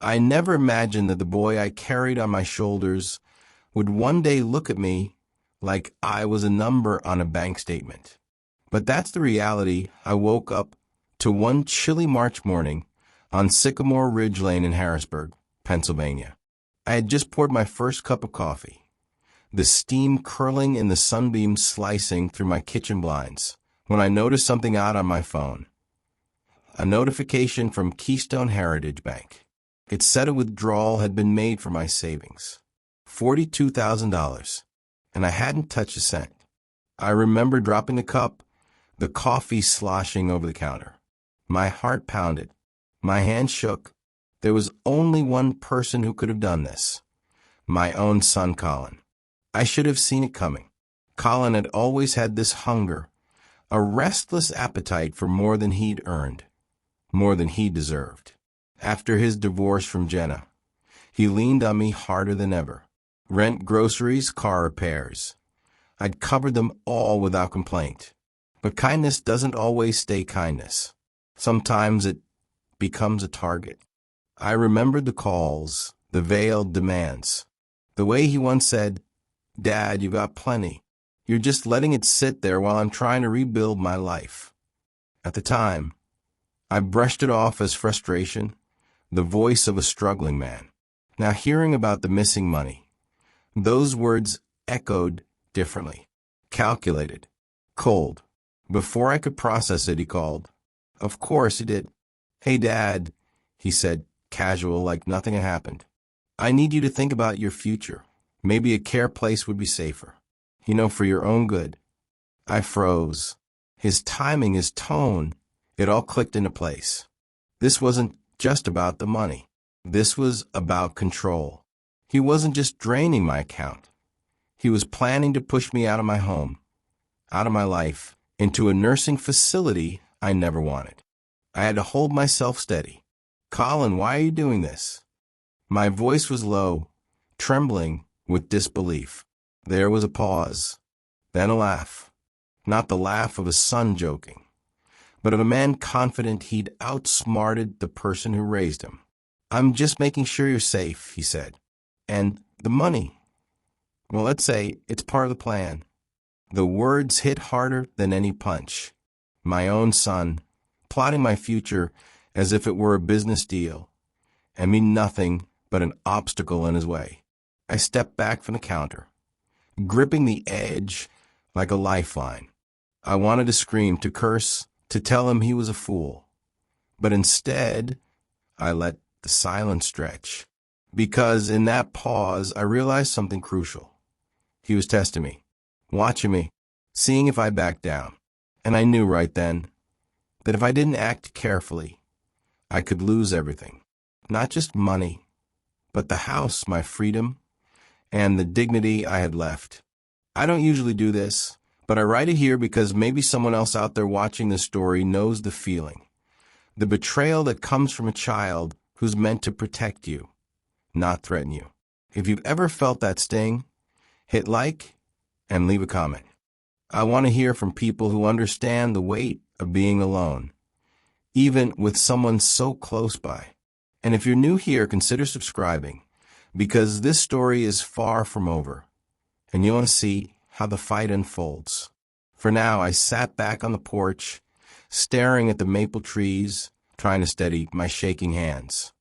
I never imagined that the boy I carried on my shoulders would one day look at me like I was a number on a bank statement. But that's the reality I woke up to one chilly March morning on Sycamore Ridge Lane in Harrisburg, Pennsylvania. I had just poured my first cup of coffee, the steam curling and the sunbeams slicing through my kitchen blinds, when I noticed something odd on my phone. A notification from Keystone Heritage Bank. It said a withdrawal had been made from my savings, $42,000, and I hadn't touched a cent. I remember dropping the cup, the coffee sloshing over the counter. My heart pounded. My hand shook. There was only one person who could have done this. My own son, Colin. I should have seen it coming. Colin had always had this hunger, a restless appetite for more than he'd earned, more than he deserved. After his divorce from Jenna, he leaned on me harder than ever. Rent, groceries, car repairs. I'd covered them all without complaint. But kindness doesn't always stay kindness. Sometimes it becomes a target. I remembered the calls, the veiled demands. The way he once said, "Dad, you got plenty. You're just letting it sit there while I'm trying to rebuild my life." At the time, I brushed it off as frustration, the voice of a struggling man. Now, hearing about the missing money, those words echoed differently. Calculated. Cold. Before I could process it, he called. Of course he did. "Hey, Dad," he said, casual, like nothing had happened. "I need you to think about your future. Maybe a care place would be safer. For your own good." I froze. His timing, his tone, it all clicked into place. This wasn't just about the money. This was about control. He wasn't just draining my account. He was planning to push me out of my home, out of my life, into a nursing facility I never wanted. I had to hold myself steady. "Colin, why are you doing this?" My voice was low, trembling with disbelief. There was a pause, then a laugh. Not the laugh of a son joking, but of a man confident he'd outsmarted the person who raised him. "I'm just making sure you're safe," he said. "And the money, well, let's say it's part of the plan." The words hit harder than any punch. My own son, plotting my future as if it were a business deal, and me nothing but an obstacle in his way. I stepped back from the counter, gripping the edge like a lifeline. I wanted to scream, to curse, to tell him he was a fool. But instead, I let the silence stretch. Because in that pause, I realized something crucial. He was testing me, watching me, seeing if I backed down. And I knew right then that if I didn't act carefully, I could lose everything. Not just money, but the house, my freedom, and the dignity I had left. I don't usually do this, but I write it here because maybe someone else out there watching this story knows the feeling. The betrayal that comes from a child who's meant to protect you, not threaten you. If you've ever felt that sting, hit like and leave a comment. I want to hear from people who understand the weight of being alone, even with someone so close by. And if you're new here, consider subscribing, because this story is far from over, and you want to see how the fight unfolds. For now, I sat back on the porch, staring at the maple trees, trying to steady my shaking hands.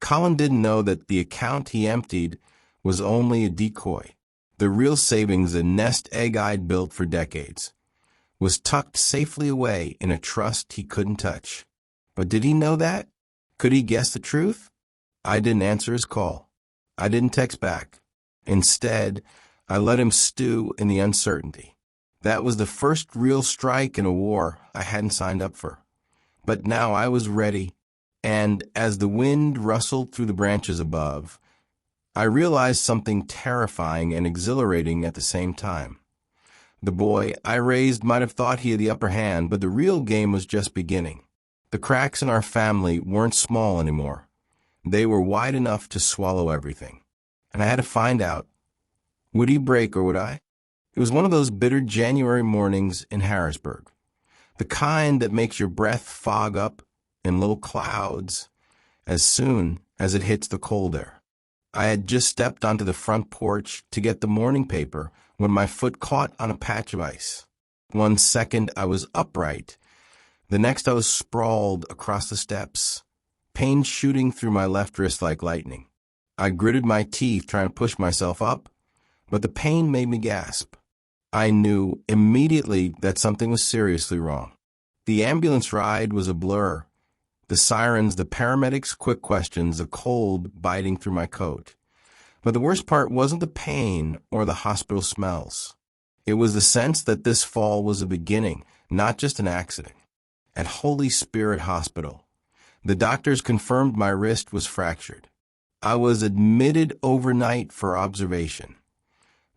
Colin didn't know that the account he emptied was only a decoy. The real savings, the nest egg I'd built for decades, was tucked safely away in a trust he couldn't touch. But did he know that? Could he guess the truth? I didn't answer his call. I didn't text back. Instead, I let him stew in the uncertainty. That was the first real strike in a war I hadn't signed up for. But now I was ready, and as the wind rustled through the branches above, I realized something terrifying and exhilarating at the same time. The boy I raised might have thought he had the upper hand, but the real game was just beginning. The cracks in our family weren't small anymore. They were wide enough to swallow everything. And I had to find out, would he break or would I? It was one of those bitter January mornings in Harrisburg, the kind that makes your breath fog up in little clouds as soon as it hits the cold air. I had just stepped onto the front porch to get the morning paper when my foot caught on a patch of ice. 1 second I was upright, the next I was sprawled across the steps, pain shooting through my left wrist like lightning. I gritted my teeth trying to push myself up, but the pain made me gasp. I knew immediately that something was seriously wrong. The ambulance ride was a blur. The sirens, the paramedics' quick questions, the cold biting through my coat. But the worst part wasn't the pain or the hospital smells. It was the sense that this fall was a beginning, not just an accident. At Holy Spirit Hospital, the doctors confirmed my wrist was fractured. I was admitted overnight for observation,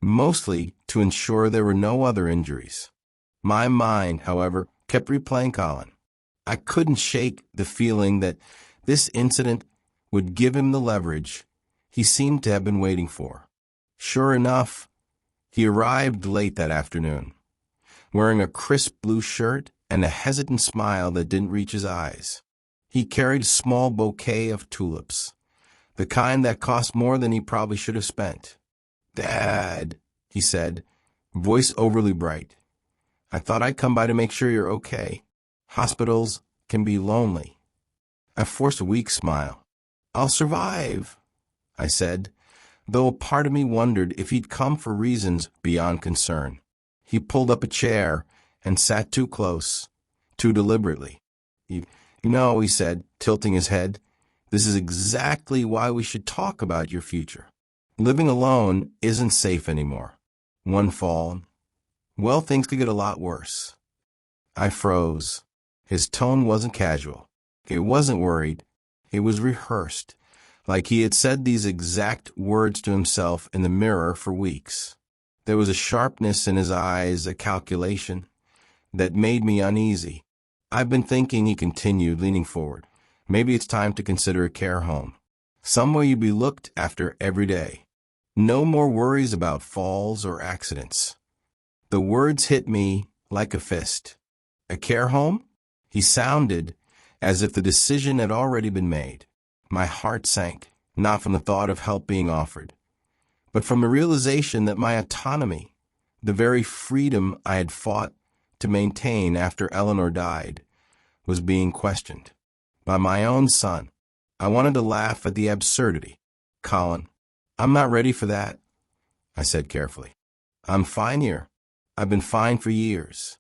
mostly to ensure there were no other injuries. My mind, however, kept replaying Colin. I couldn't shake the feeling that this incident would give him the leverage he seemed to have been waiting for. Sure enough, he arrived late that afternoon, wearing a crisp blue shirt and a hesitant smile that didn't reach his eyes. He carried a small bouquet of tulips, the kind that cost more than he probably should have spent. "Dad," he said, voice overly bright. "I thought I'd come by to make sure you're okay. Hospitals can be lonely." I forced a weak smile. "I'll survive," I said, though a part of me wondered if he'd come for reasons beyond concern. He pulled up a chair and sat too close, too deliberately. You know," he said, tilting his head, "this is exactly why we should talk about your future. Living alone isn't safe anymore. One fall, well, things could get a lot worse." I froze. His tone wasn't casual. It wasn't worried. It was rehearsed, like he had said these exact words to himself in the mirror for weeks. There was a sharpness in his eyes, a calculation, that made me uneasy. "I've been thinking," he continued, leaning forward, "maybe it's time to consider a care home. Somewhere you'd be looked after every day. No more worries about falls or accidents." The words hit me like a fist. A care home? He sounded as if the decision had already been made. My heart sank, not from the thought of help being offered, but from the realization that my autonomy, the very freedom I had fought to maintain after Eleanor died, was being questioned by my own son. I wanted to laugh at the absurdity. "Colin, I'm not ready for that," I said carefully. "I'm fine here. I've been fine for years."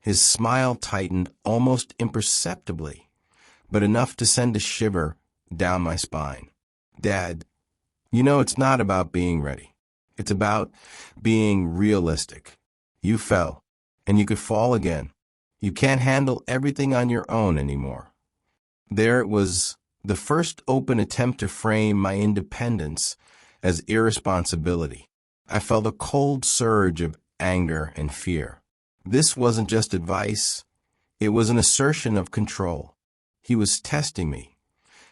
His smile tightened almost imperceptibly, but enough to send a shiver down my spine. "Dad, you know it's not about being ready. It's about being realistic. You fell, and you could fall again. You can't handle everything on your own anymore." There it was, the first open attempt to frame my independence as irresponsibility. I felt a cold surge of anger and fear. This wasn't just advice. It was an assertion of control. He was testing me,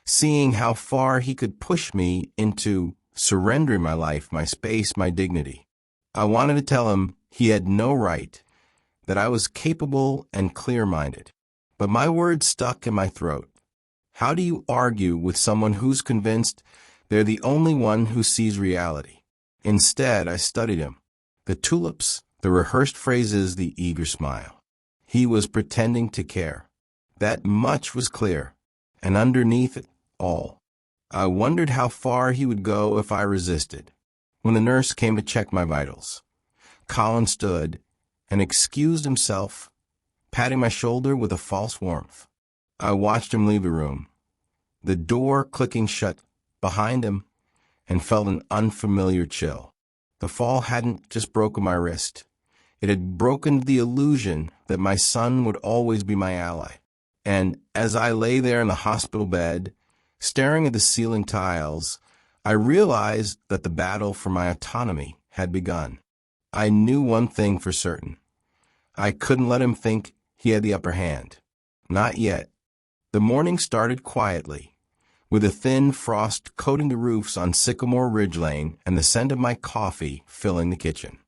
seeing how far he could push me into surrendering my life, my space, my dignity. I wanted to tell him he had no right, that I was capable and clear-minded. But my words stuck in my throat. How do you argue with someone who's convinced they're the only one who sees reality? Instead, I studied him. The tulips, the rehearsed phrases, the eager smile. He was pretending to care. That much was clear. And underneath it all, I wondered how far he would go if I resisted. When the nurse came to check my vitals, Colin stood and excused himself, patting my shoulder with a false warmth. I watched him leave the room, the door clicking shut behind him, and felt an unfamiliar chill. The fall hadn't just broken my wrist. It had broken the illusion that my son would always be my ally. And as I lay there in the hospital bed, staring at the ceiling tiles, I realized that the battle for my autonomy had begun. I knew one thing for certain. I couldn't let him think he had the upper hand. Not yet. The morning started quietly, with a thin frost coating the roofs on Sycamore Ridge Lane and the scent of my coffee filling the kitchen.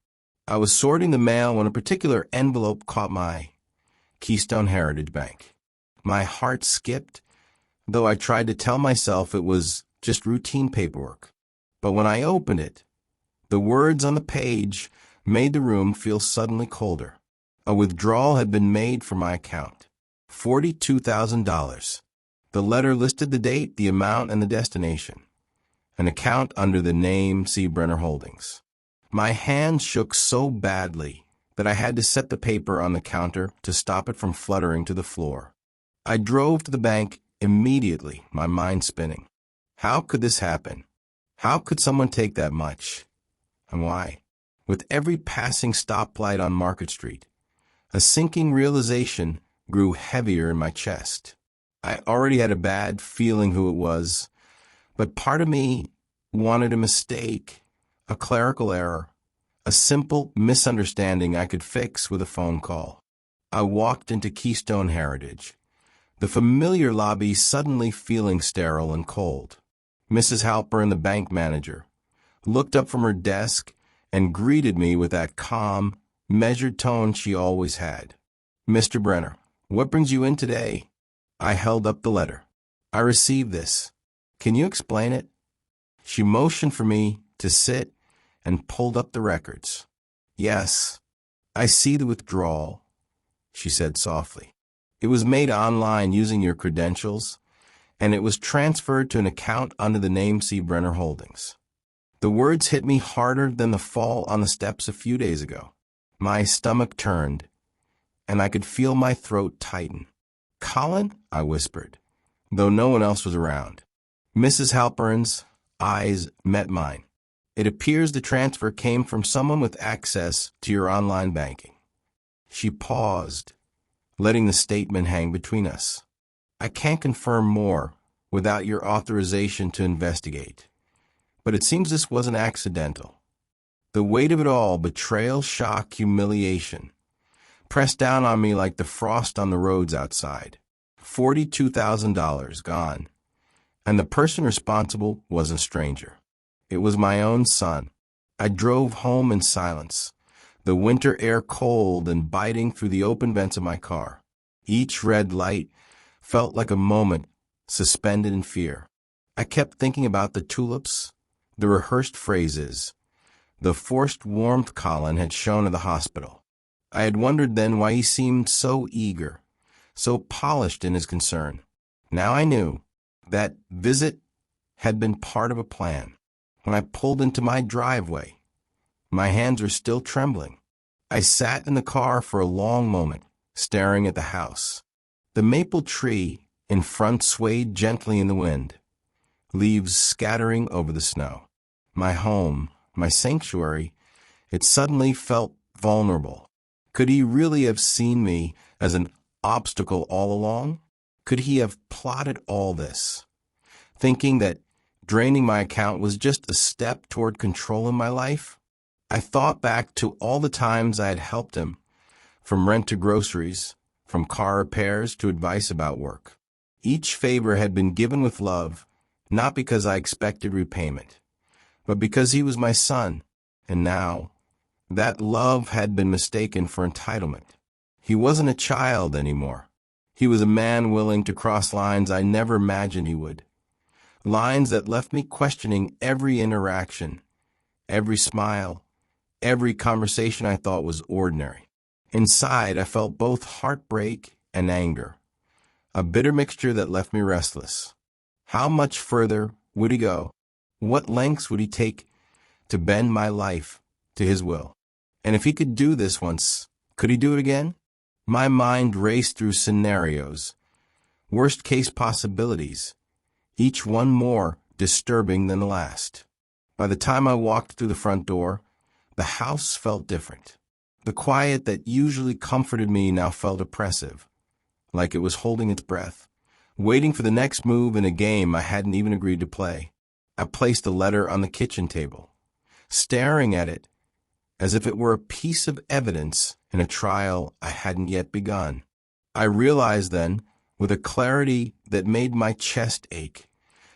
I was sorting the mail when a particular envelope caught my eye. Keystone Heritage Bank. My heart skipped, though I tried to tell myself it was just routine paperwork. But when I opened it, the words on the page made the room feel suddenly colder. A withdrawal had been made from my account. $42,000. The letter listed the date, the amount, and the destination. An account under the name C. Brenner Holdings. My hand shook so badly that I had to set the paper on the counter to stop it from fluttering to the floor. I drove to the bank immediately, my mind spinning. How could this happen? How could someone take that much? And why? With every passing stoplight on Market Street, a sinking realization grew heavier in my chest. I already had a bad feeling who it was, but part of me wanted a mistake, a clerical error, a simple misunderstanding I could fix with a phone call. I walked into Keystone Heritage, the familiar lobby suddenly feeling sterile and cold. Mrs. Halpern, the bank manager, looked up from her desk and greeted me with that calm, measured tone she always had. "Mr. Brenner, what brings you in today?" I held up the letter. "I received this. Can you explain it?" She motioned for me to sit and pulled up the records. "Yes, I see the withdrawal," she said softly. "It was made online using your credentials, and it was transferred to an account under the name C. Brenner Holdings." The words hit me harder than the fall on the steps a few days ago. My stomach turned, and I could feel my throat tighten. "Colin?" I whispered, though no one else was around. Mrs. Halpern's eyes met mine. "It appears the transfer came from someone with access to your online banking." She paused, letting the statement hang between us. "I can't confirm more without your authorization to investigate. But it seems this wasn't accidental." The weight of it all, betrayal, shock, humiliation, pressed down on me like the frost on the roads outside. $42,000 gone. And the person responsible was a stranger. It was my own son. I drove home in silence, the winter air cold and biting through the open vents of my car. Each red light felt like a moment suspended in fear. I kept thinking about the tulips, the rehearsed phrases, the forced warmth Colin had shown at the hospital. I had wondered then why he seemed so eager, so polished in his concern. Now I knew that visit had been part of a plan. When I pulled into my driveway, my hands were still trembling. I sat in the car for a long moment, staring at the house. The maple tree in front swayed gently in the wind, leaves scattering over the snow. My home, my sanctuary, it suddenly felt vulnerable. Could he really have seen me as an obstacle all along? Could he have plotted all this, thinking that draining my account was just a step toward control in my life? I thought back to all the times I had helped him, from rent to groceries, from car repairs to advice about work. Each favor had been given with love, not because I expected repayment, but because he was my son. And now, that love had been mistaken for entitlement. He wasn't a child anymore. He was a man willing to cross lines I never imagined he would. Lines that left me questioning every interaction, every smile, every conversation I thought was ordinary. Inside, I felt both heartbreak and anger, a bitter mixture that left me restless. How much further would he go? What lengths would he take to bend my life to his will? And if he could do this once, could he do it again? My mind raced through scenarios, worst-case possibilities, each one more disturbing than the last. By the time I walked through the front door, the house felt different. The quiet that usually comforted me now felt oppressive, like it was holding its breath, waiting for the next move in a game I hadn't even agreed to play. I placed the letter on the kitchen table, staring at it as if it were a piece of evidence in a trial I hadn't yet begun. I realized then, with a clarity that made my chest ache,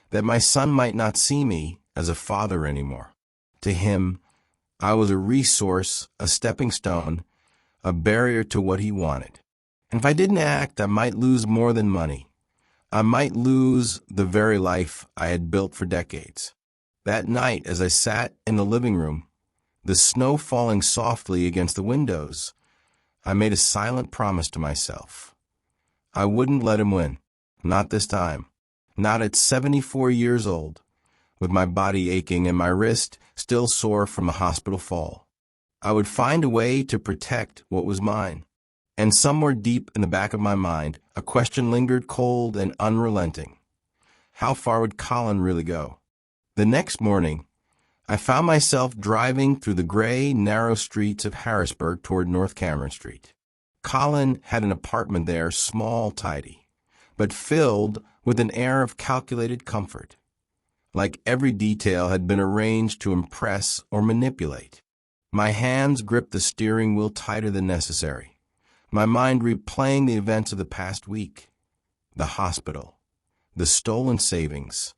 that my son might not see me as a father anymore. To him, I was a resource, a stepping stone, a barrier to what he wanted. And if I didn't act, I might lose more than money, I might lose the very life I had built for decades. That night, as I sat in the living room, the snow falling softly against the windows, I made a silent promise to myself. I wouldn't let him win. Not this time. Not at 74 years old, with my body aching and my wrist still sore from a hospital fall. I would find a way to protect what was mine. And somewhere deep in the back of my mind, a question lingered cold and unrelenting. How far would Colin really go? The next morning, I found myself driving through the gray, narrow streets of Harrisburg toward North Cameron Street. Colin had an apartment there, small, tidy, but filled with an air of calculated comfort, like every detail had been arranged to impress or manipulate. My hands gripped the steering wheel tighter than necessary, my mind replaying the events of the past week. The hospital, the stolen savings,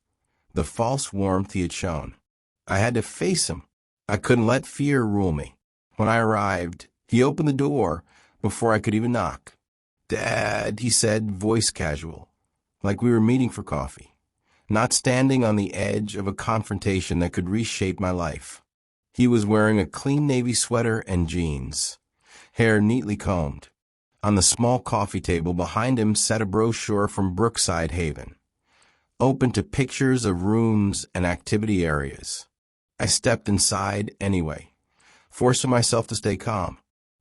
the false warmth he had shown. I had to face him. I couldn't let fear rule me. When I arrived, he opened the door before I could even knock. "Dad," he said, voice casual, like we were meeting for coffee, not standing on the edge of a confrontation that could reshape my life. He was wearing a clean navy sweater and jeans, hair neatly combed. On the small coffee table behind him sat a brochure from Brookside Haven, open to pictures of rooms and activity areas. I stepped inside anyway, forcing myself to stay calm.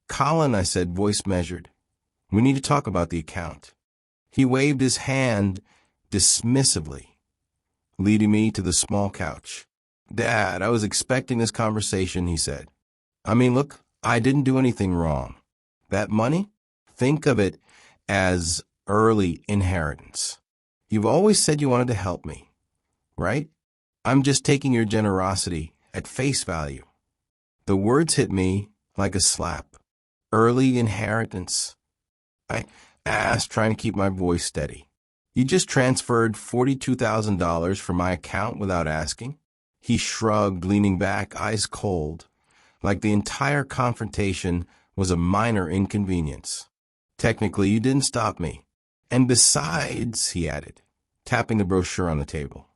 "Colin," I said, voice measured, "we need to talk about the account." He waved his hand dismissively, leading me to the small couch. "Dad, I was expecting this conversation," he said. "I mean, look, I didn't do anything wrong. That money? Think of it as early inheritance. You've always said you wanted to help me, right? I'm just taking your generosity at face value." The words hit me like a slap. Early inheritance. I asked, trying to keep my voice steady. "You just transferred $42,000 from my account without asking?" He shrugged, leaning back, eyes cold, like the entire confrontation was a minor inconvenience. "Technically, you didn't stop me. And besides," he added, tapping the brochure on the table,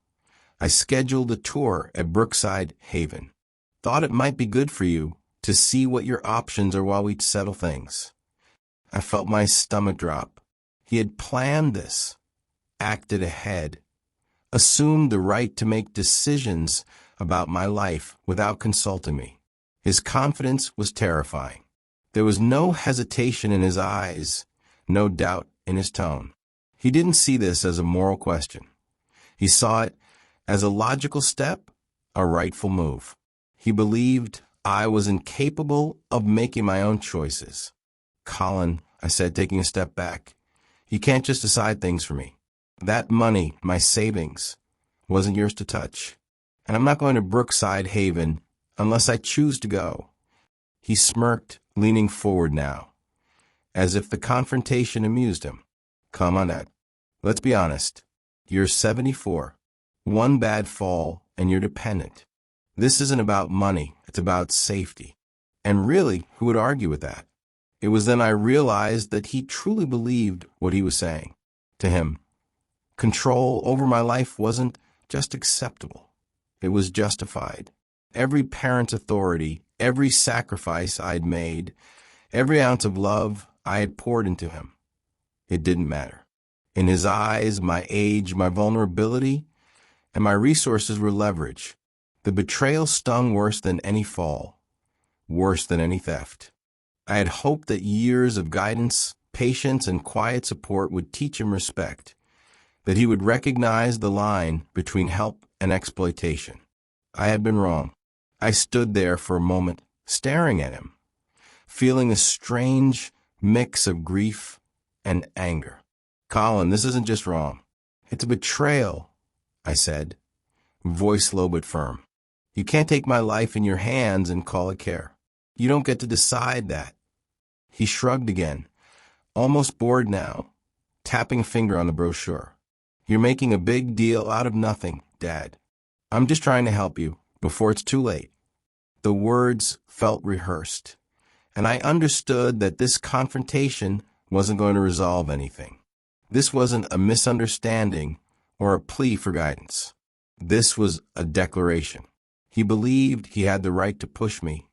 "I scheduled a tour at Brookside Haven. Thought it might be good for you to see what your options are while we settle things." I felt my stomach drop. He had planned this, acted ahead, assumed the right to make decisions about my life without consulting me. His confidence was terrifying. There was no hesitation in his eyes, no doubt in his tone. He didn't see this as a moral question. He saw it as a logical step, a rightful move. He believed I was incapable of making my own choices. "Colin," I said, taking a step back, "you can't just decide things for me. That money, my savings, wasn't yours to touch. And I'm not going to Brookside Haven unless I choose to go." He smirked, leaning forward now, as if the confrontation amused him. "Come on, Dad. Let's be honest. You're 74. One bad fall, and you're dependent. This isn't about money. It's about safety." And really, who would argue with that? It was then I realized that he truly believed what he was saying. To him, control over my life wasn't just acceptable. It was justified. Every parent's authority, every sacrifice I'd made, every ounce of love I had poured into him, it didn't matter. In his eyes, my age, my vulnerability, and my resources were leverage. The betrayal stung worse than any fall, worse than any theft. I had hoped that years of guidance, patience, and quiet support would teach him respect, that he would recognize the line between help and exploitation. I had been wrong. I stood there for a moment, staring at him, feeling a strange mix of grief and anger. "Colin, this isn't just wrong. It's a betrayal," I said, voice low but firm. "You can't take my life in your hands and call it care. You don't get to decide that." He shrugged again, almost bored now, tapping a finger on the brochure. "You're making a big deal out of nothing, Dad. I'm just trying to help you before it's too late." The words felt rehearsed, and I understood that this confrontation wasn't going to resolve anything. This wasn't a misunderstanding or a plea for guidance. This was a declaration. He believed he had the right to push me,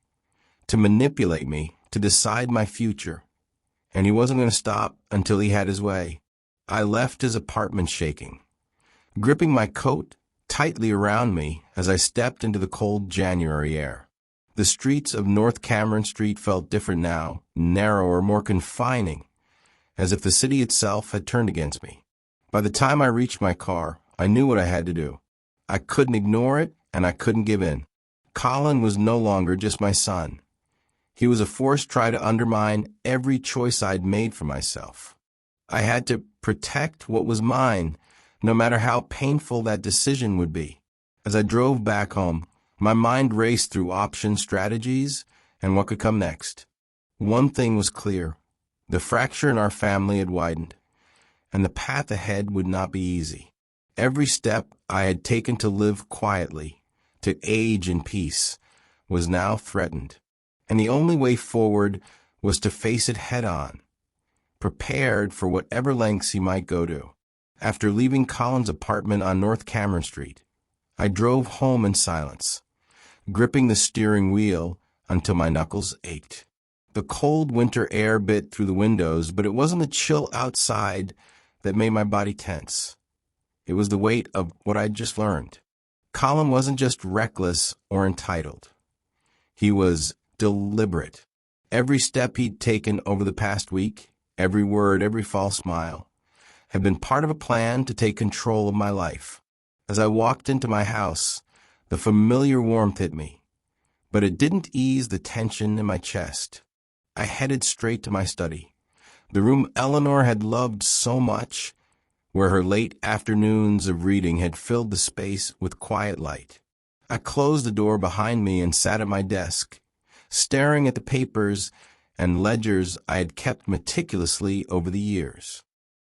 to manipulate me, to decide my future, and he wasn't going to stop until he had his way. I left his apartment shaking, gripping my coat tightly around me as I stepped into the cold January air. The streets of North Cameron Street felt different now, narrower, more confining, as if the city itself had turned against me. By the time I reached my car, I knew what I had to do. I couldn't ignore it, and I couldn't give in. Colin was no longer just my son. He was a force to try to undermine every choice I'd made for myself. I had to protect what was mine, no matter how painful that decision would be. As I drove back home, my mind raced through options, strategies, and what could come next. One thing was clear. The fracture in our family had widened, and the path ahead would not be easy. Every step I had taken to live quietly, to age in peace, was now threatened. And the only way forward was to face it head-on, prepared for whatever lengths he might go to. After leaving Colin's apartment on North Cameron Street, I drove home in silence, gripping the steering wheel until my knuckles ached. The cold winter air bit through the windows, but it wasn't the chill outside that made my body tense. It was the weight of what I'd just learned. Colin wasn't just reckless or entitled. He was deliberate. Every step he'd taken over the past week, every word, every false smile, had been part of a plan to take control of my life. As I walked into my house, the familiar warmth hit me, but it didn't ease the tension in my chest. I headed straight to my study, the room Eleanor had loved so much, where her late afternoons of reading had filled the space with quiet light. I closed the door behind me and sat at my desk, staring at the papers and ledgers I had kept meticulously over the years.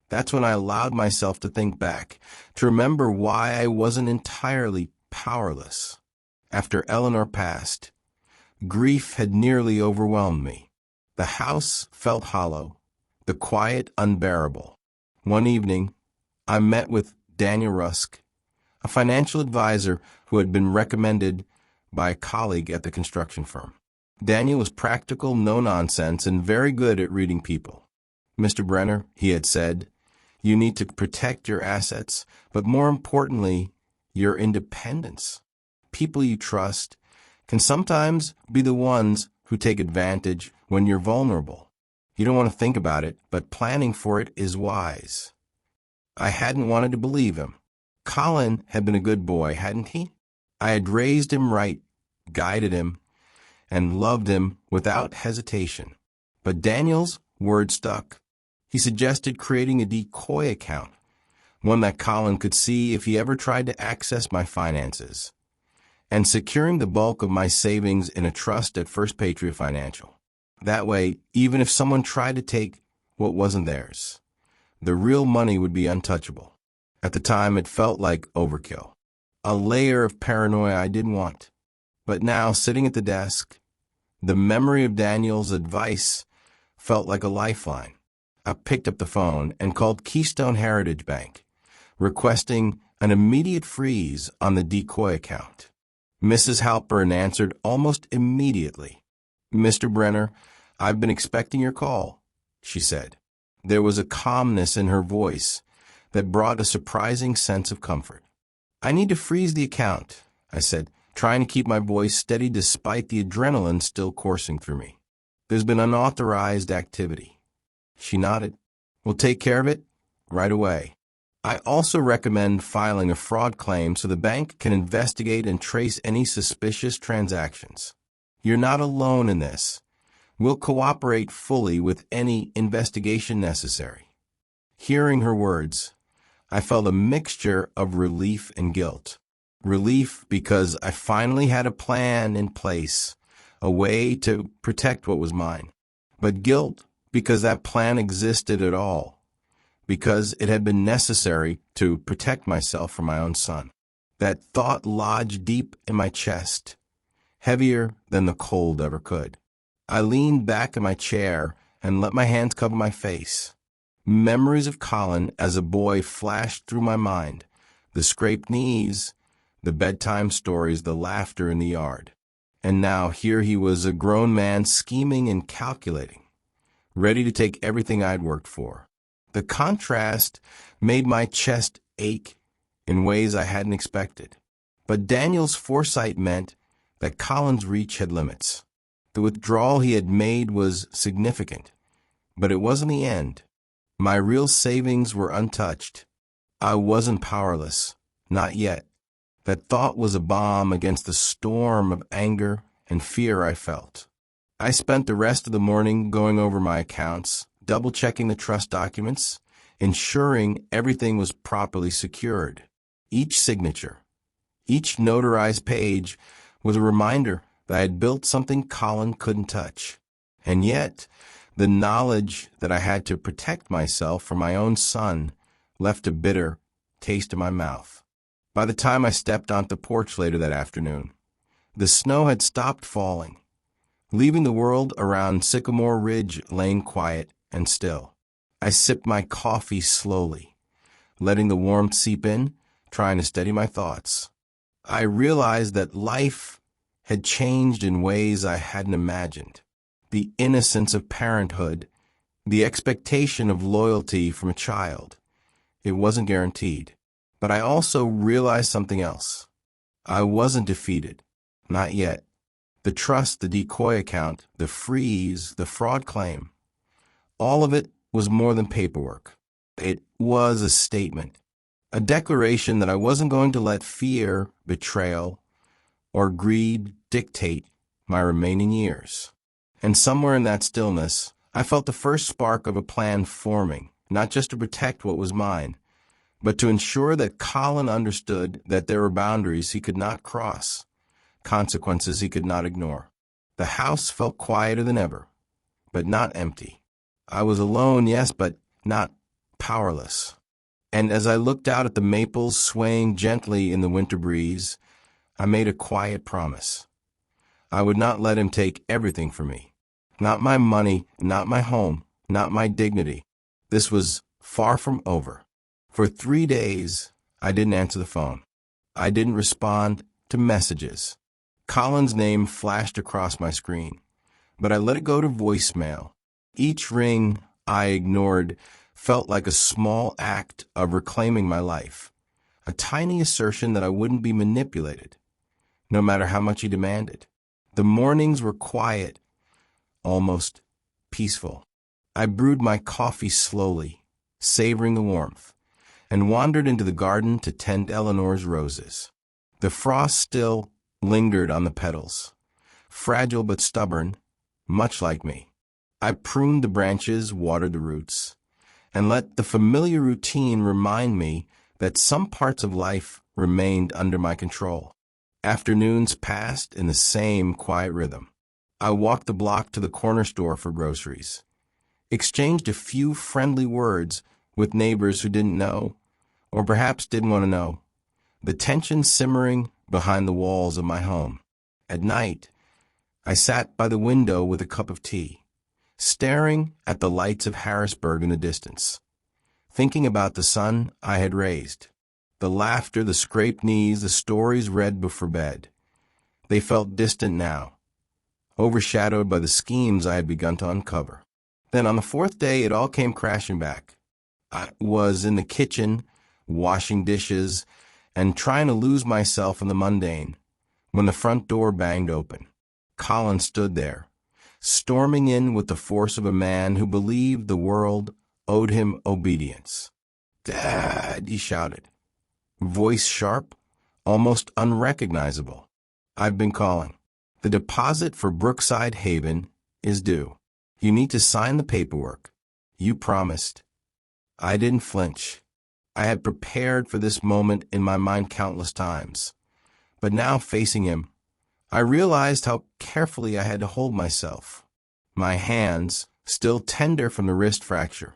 That's when I allowed myself to think back, to remember why I wasn't entirely powerless. After Eleanor passed, grief had nearly overwhelmed me. The house felt hollow, the quiet unbearable. One evening, I met with Daniel Rusk, a financial advisor who had been recommended by a colleague at the construction firm. Daniel was practical, no-nonsense, and very good at reading people. "Mr. Brenner," he had said, "you need to protect your assets, but more importantly, your independence. People you trust can sometimes be the ones who take advantage when you're vulnerable. You don't want to think about it, but planning for it is wise." I hadn't wanted to believe him. Colin had been a good boy, hadn't he? I had raised him right, guided him, and loved him without hesitation. But Daniel's word stuck. He suggested creating a decoy account, one that Colin could see if he ever tried to access my finances, and securing the bulk of my savings in a trust at First Patriot Financial. That way, even if someone tried to take what wasn't theirs, the real money would be untouchable. At the time, it felt like overkill, a layer of paranoia I didn't want. But now, sitting at the desk, the memory of Daniel's advice felt like a lifeline. I picked up the phone and called Keystone Heritage Bank, requesting an immediate freeze on the decoy account. Mrs. Halpern answered almost immediately. "Mr. Brenner, I've been expecting your call," she said. There was a calmness in her voice that brought a surprising sense of comfort. "I need to freeze the account," I said, trying to keep my voice steady despite the adrenaline still coursing through me. "There's been unauthorized activity." She nodded. "We'll take care of it right away. I also recommend filing a fraud claim so the bank can investigate and trace any suspicious transactions. You're not alone in this. We'll cooperate fully with any investigation necessary." Hearing her words, I felt a mixture of relief and guilt. Relief because I finally had a plan in place, a way to protect what was mine. But guilt because that plan existed at all, because it had been necessary to protect myself from my own son. That thought lodged deep in my chest, heavier than the cold ever could. I leaned back in my chair and let my hands cover my face. Memories of Colin as a boy flashed through my mind. The scraped knees, the bedtime stories, the laughter in the yard. And now here he was, a grown man scheming and calculating, ready to take everything I'd worked for. The contrast made my chest ache in ways I hadn't expected. But Daniel's foresight meant that Colin's reach had limits. The withdrawal he had made was significant, but it wasn't the end. My real savings were untouched. I wasn't powerless, not yet. That thought was a bomb against the storm of anger and fear I felt. I spent the rest of the morning going over my accounts, double-checking the trust documents, ensuring everything was properly secured. Each signature, each notarized page was a reminder that I had built something Colin couldn't touch. And yet, the knowledge that I had to protect myself from my own son left a bitter taste in my mouth. By the time I stepped onto the porch later that afternoon, the snow had stopped falling, leaving the world around Sycamore Ridge laying quiet and still. I sipped my coffee slowly, letting the warmth seep in, trying to steady my thoughts. I realized that life had changed in ways I hadn't imagined. The innocence of parenthood, the expectation of loyalty from a child. It wasn't guaranteed. But I also realized something else. I wasn't defeated. Not yet. The trust, the decoy account, the freeze, the fraud claim. All of it was more than paperwork. It was a statement. A declaration that I wasn't going to let fear, betrayal, or greed dictate my remaining years. And somewhere in that stillness, I felt the first spark of a plan forming, not just to protect what was mine, but to ensure that Colin understood that there were boundaries he could not cross, consequences he could not ignore. The house felt quieter than ever, but not empty. I was alone, yes, but not powerless. And as I looked out at the maples swaying gently in the winter breeze, I made a quiet promise. I would not let him take everything from me. Not my money, not my home, not my dignity. This was far from over. For 3 days, I didn't answer the phone. I didn't respond to messages. Colin's name flashed across my screen, but I let it go to voicemail. Each ring I ignored felt like a small act of reclaiming my life, a tiny assertion that I wouldn't be manipulated, no matter how much he demanded. The mornings were quiet, almost peaceful. I brewed my coffee slowly, savoring the warmth, and wandered into the garden to tend Eleanor's roses. The frost still lingered on the petals, fragile but stubborn, much like me. I pruned the branches, watered the roots, and let the familiar routine remind me that some parts of life remained under my control. Afternoons passed in the same quiet rhythm. I walked the block to the corner store for groceries, exchanged a few friendly words with neighbors who didn't know, or perhaps didn't want to know, the tension simmering behind the walls of my home. At night, I sat by the window with a cup of tea, staring at the lights of Harrisburg in the distance, thinking about the son I had raised, the laughter, the scraped knees, the stories read before bed. They felt distant now, overshadowed by the schemes I had begun to uncover. Then on the 4th day, it all came crashing back. I was in the kitchen, washing dishes, and trying to lose myself in the mundane, when the front door banged open. Colin stood there, storming in with the force of a man who believed the world owed him obedience. "Dad," he shouted, voice sharp, almost unrecognizable. "I've been calling. The deposit for Brookside Haven is due. You need to sign the paperwork. You promised." I didn't flinch. I had prepared for this moment in my mind countless times. But now, facing him, I realized how carefully I had to hold myself. My hands, still tender from the wrist fracture,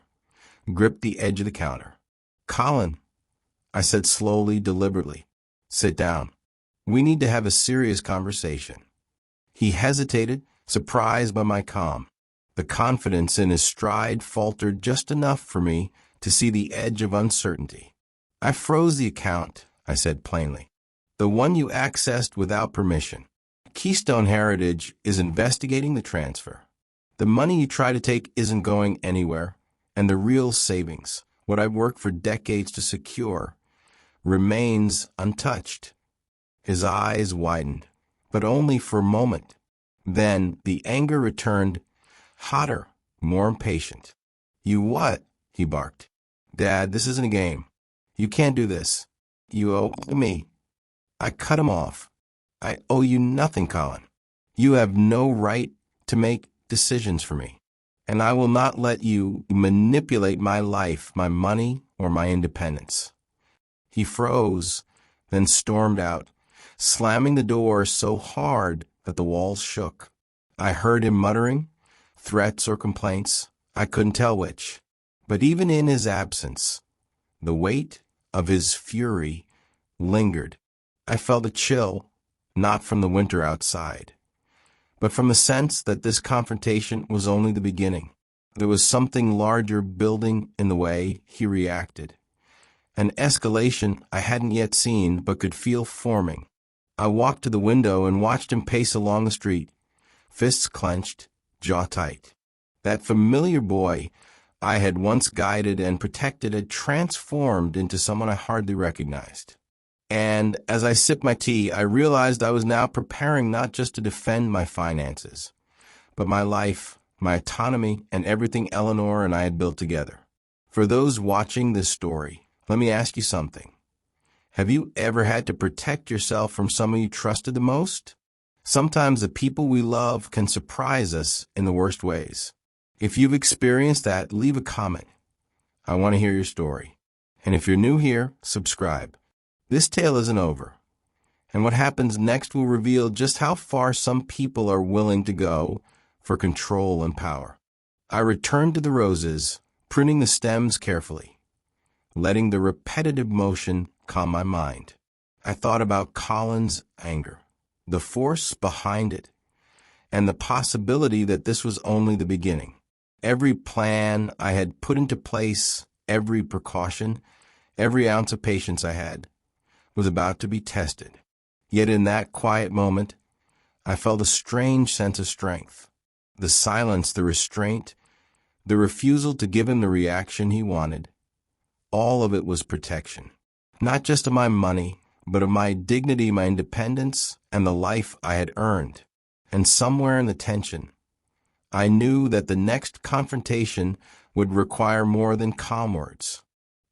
gripped the edge of the counter. "Colin," I said slowly, deliberately, "sit down. We need to have a serious conversation." He hesitated, surprised by my calm. The confidence in his stride faltered just enough for me to see the edge of uncertainty. "I froze the account," I said plainly. "The one you accessed without permission. Keystone Heritage is investigating the transfer. The money you try to take isn't going anywhere, and the real savings, what I've worked for decades to secure, remains untouched." His eyes widened, but only for a moment. Then the anger returned, hotter, more impatient. "You what?" he barked. "Dad, this isn't a game. You can't do this. You owe me." I cut him off. "I owe you nothing, Colin. You have no right to make decisions for me, and I will not let you manipulate my life, my money, or my independence." He froze, then stormed out, slamming the door so hard that the walls shook. I heard him muttering, threats or complaints, I couldn't tell which. But even in his absence, the weight of his fury lingered. I felt a chill, not from the winter outside, but from the sense that this confrontation was only the beginning. There was something larger building in the way he reacted, an escalation I hadn't yet seen but could feel forming. I walked to the window and watched him pace along the street, fists clenched, jaw tight. That familiar boy I had once guided and protected had transformed into someone I hardly recognized. And as I sipped my tea, I realized I was now preparing not just to defend my finances, but my life, my autonomy, and everything Eleanor and I had built together. For those watching this story, let me ask you something. Have you ever had to protect yourself from someone you trusted the most? Sometimes the people we love can surprise us in the worst ways. If you've experienced that, leave a comment. I want to hear your story. And if you're new here, subscribe. This tale isn't over. And what happens next will reveal just how far some people are willing to go for control and power. I returned to the roses, pruning the stems carefully, letting the repetitive motion calm my mind. I thought about Colin's anger, the force behind it, and the possibility that this was only the beginning. Every plan I had put into place, every precaution, every ounce of patience I had, was about to be tested. Yet in that quiet moment, I felt a strange sense of strength. The silence, the restraint, the refusal to give him the reaction he wanted, all of it was protection. Not just of my money, but of my dignity, my independence, and the life I had earned. And somewhere in the tension, I knew that the next confrontation would require more than calm words.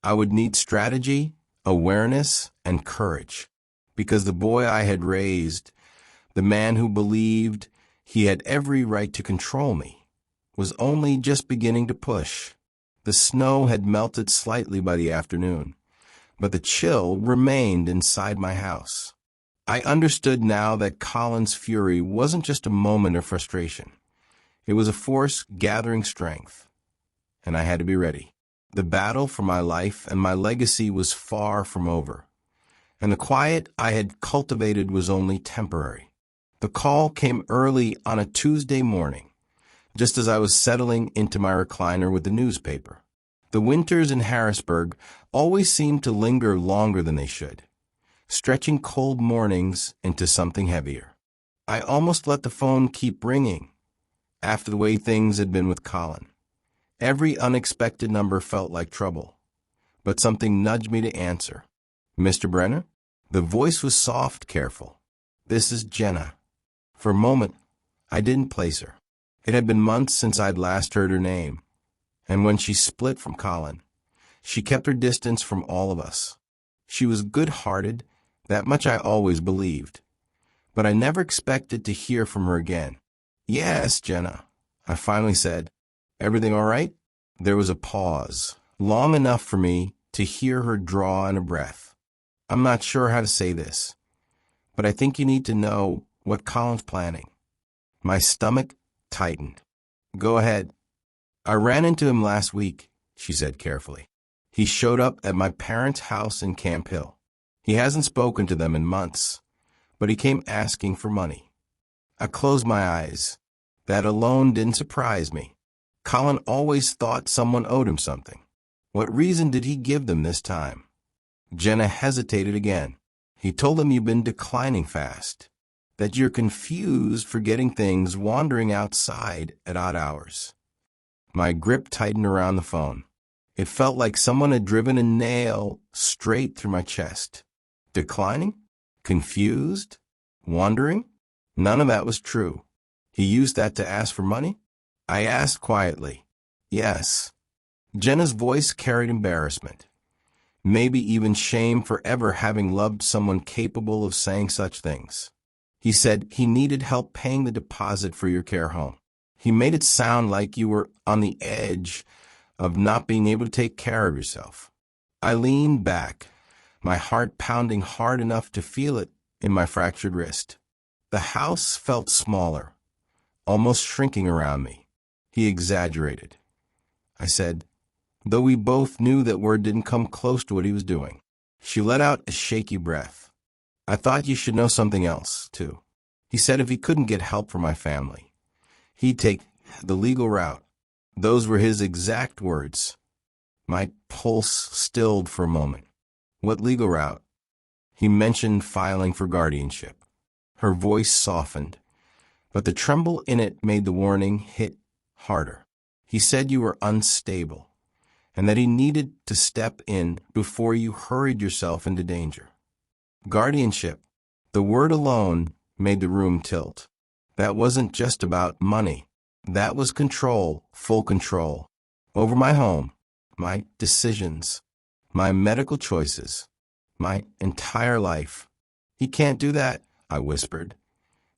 I would need strategy, awareness, and courage, because the boy I had raised, the man who believed he had every right to control me, was only just beginning to push. The snow had melted slightly by the afternoon, but the chill remained inside my house. I understood now that Colin's fury wasn't just a moment of frustration. It was a force gathering strength, and I had to be ready. The battle for my life and my legacy was far from over, and the quiet I had cultivated was only temporary. The call came early on a Tuesday morning, just as I was settling into my recliner with the newspaper. The winters in Harrisburg always seemed to linger longer than they should, stretching cold mornings into something heavier. I almost let the phone keep ringing after the way things had been with Colin. Every unexpected number felt like trouble, but something nudged me to answer. "Mr. Brenner?" The voice was soft, careful. "This is Jenna." For a moment, I didn't place her. It had been months since I'd last heard her name, and when she split from Colin, she kept her distance from all of us. She was good-hearted, that much I always believed, but I never expected to hear from her again. "Yes, Jenna," I finally said. "Everything all right?" There was a pause, long enough for me to hear her draw in a breath. "I'm not sure how to say this, but I think you need to know what Colin's planning." My stomach tightened. "Go ahead." "I ran into him last week," she said carefully. "He showed up at my parents' house in Camp Hill. He hasn't spoken to them in months, but he came asking for money." I closed my eyes. That alone didn't surprise me. Colin always thought someone owed him something. What reason did he give them this time? Jenna hesitated again. He told them you've been declining fast, that you're confused, forgetting things, wandering outside at odd hours. My grip tightened around the phone. It felt like someone had driven a nail straight through my chest. Declining? Confused? Wandering? None of that was true. He used that to ask for money? I asked quietly. Yes. Jenna's voice carried embarrassment, maybe even shame for ever having loved someone capable of saying such things. He said he needed help paying the deposit for your care home. He made it sound like you were on the edge of not being able to take care of yourself. I leaned back, my heart pounding hard enough to feel it in my fractured wrist. The house felt smaller, almost shrinking around me. He exaggerated. I said, though we both knew that word didn't come close to what he was doing. She let out a shaky breath. I thought you should know something else, too. He said if he couldn't get help for my family, he'd take the legal route. Those were his exact words. My pulse stilled for a moment. What legal route? He mentioned filing for guardianship. Her voice softened, but the tremble in it made the warning hit harder. He said you were unstable, and that he needed to step in before you hurried yourself into danger. Guardianship. The word alone made the room tilt. That wasn't just about money. That was control, full control, over my home, my decisions, my medical choices, my entire life. He can't do that, I whispered,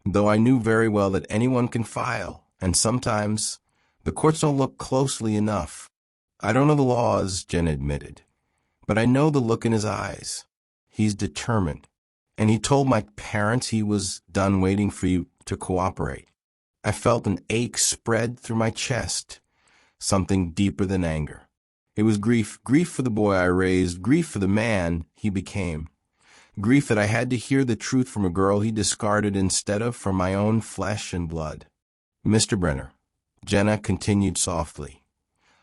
though I knew very well that anyone can file, and sometimes the courts don't look closely enough. I don't know the laws, Jen admitted, but I know the look in his eyes. He's determined, and he told my parents he was done waiting for you to cooperate. I felt an ache spread through my chest, something deeper than anger. It was grief for the boy I raised, grief for the man he became, grief that I had to hear the truth from a girl he discarded instead of from my own flesh and blood. Mr. Brenner, Jenna continued softly,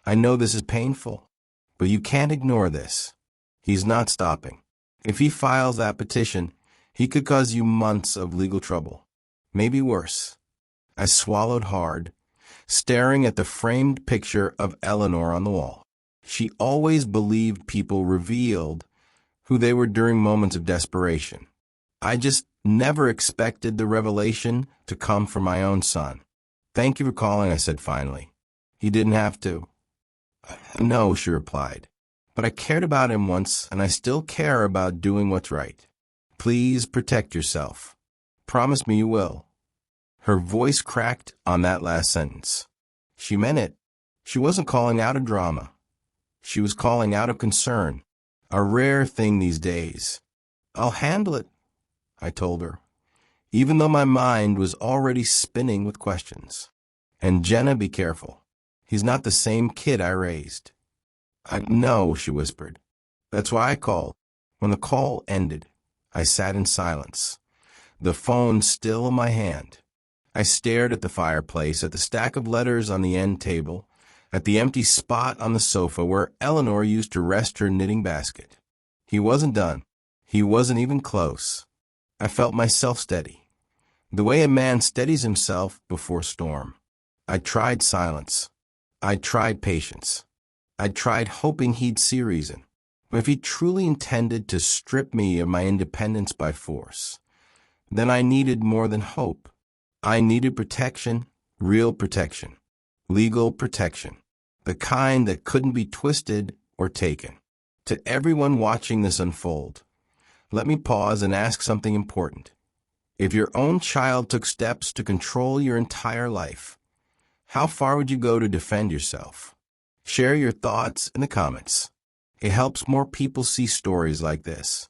I know this is painful, but you can't ignore this. He's not stopping. If he files that petition, he could cause you months of legal trouble, maybe worse. I swallowed hard, staring at the framed picture of Eleanor on the wall. She always believed people revealed who they were during moments of desperation. I just never expected the revelation to come from my own son. Thank you for calling, I said finally. He didn't have to. No, she replied, but I cared about him once, and I still care about doing what's right. Please protect yourself. Promise me you will. Her voice cracked on that last sentence. She meant it. She wasn't calling out of drama. She was calling out of concern, a rare thing these days. I'll handle it, I told her, even though my mind was already spinning with questions. And Jenna, be careful. He's not the same kid I raised. I know, she whispered. That's why I called. When the call ended, I sat in silence, the phone still in my hand. I stared at the fireplace, at the stack of letters on the end table, at the empty spot on the sofa where Eleanor used to rest her knitting basket. He wasn't done. He wasn't even close. I felt myself steady, the way a man steadies himself before storm. I tried silence. I tried patience. I tried hoping he'd see reason. But if he truly intended to strip me of my independence by force, then I needed more than hope. I needed protection, real protection, legal protection, the kind that couldn't be twisted or taken. To everyone watching this unfold, let me pause and ask something important. If your own child took steps to control your entire life, how far would you go to defend yourself? Share your thoughts in the comments. It helps more people see stories like this.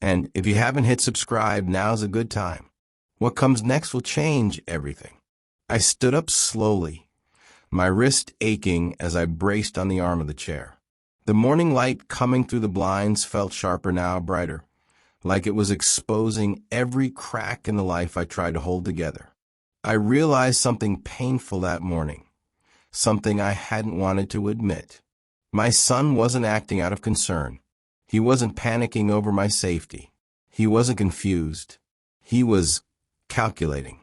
And if you haven't hit subscribe, now's a good time. What comes next will change everything. I stood up slowly, my wrist aching as I braced on the arm of the chair. The morning light coming through the blinds felt sharper now, brighter, like it was exposing every crack in the life I tried to hold together. I realized something painful that morning. something I hadn't wanted to admit. My son wasn't acting out of concern. He wasn't panicking over my safety. He wasn't confused. He was calculating.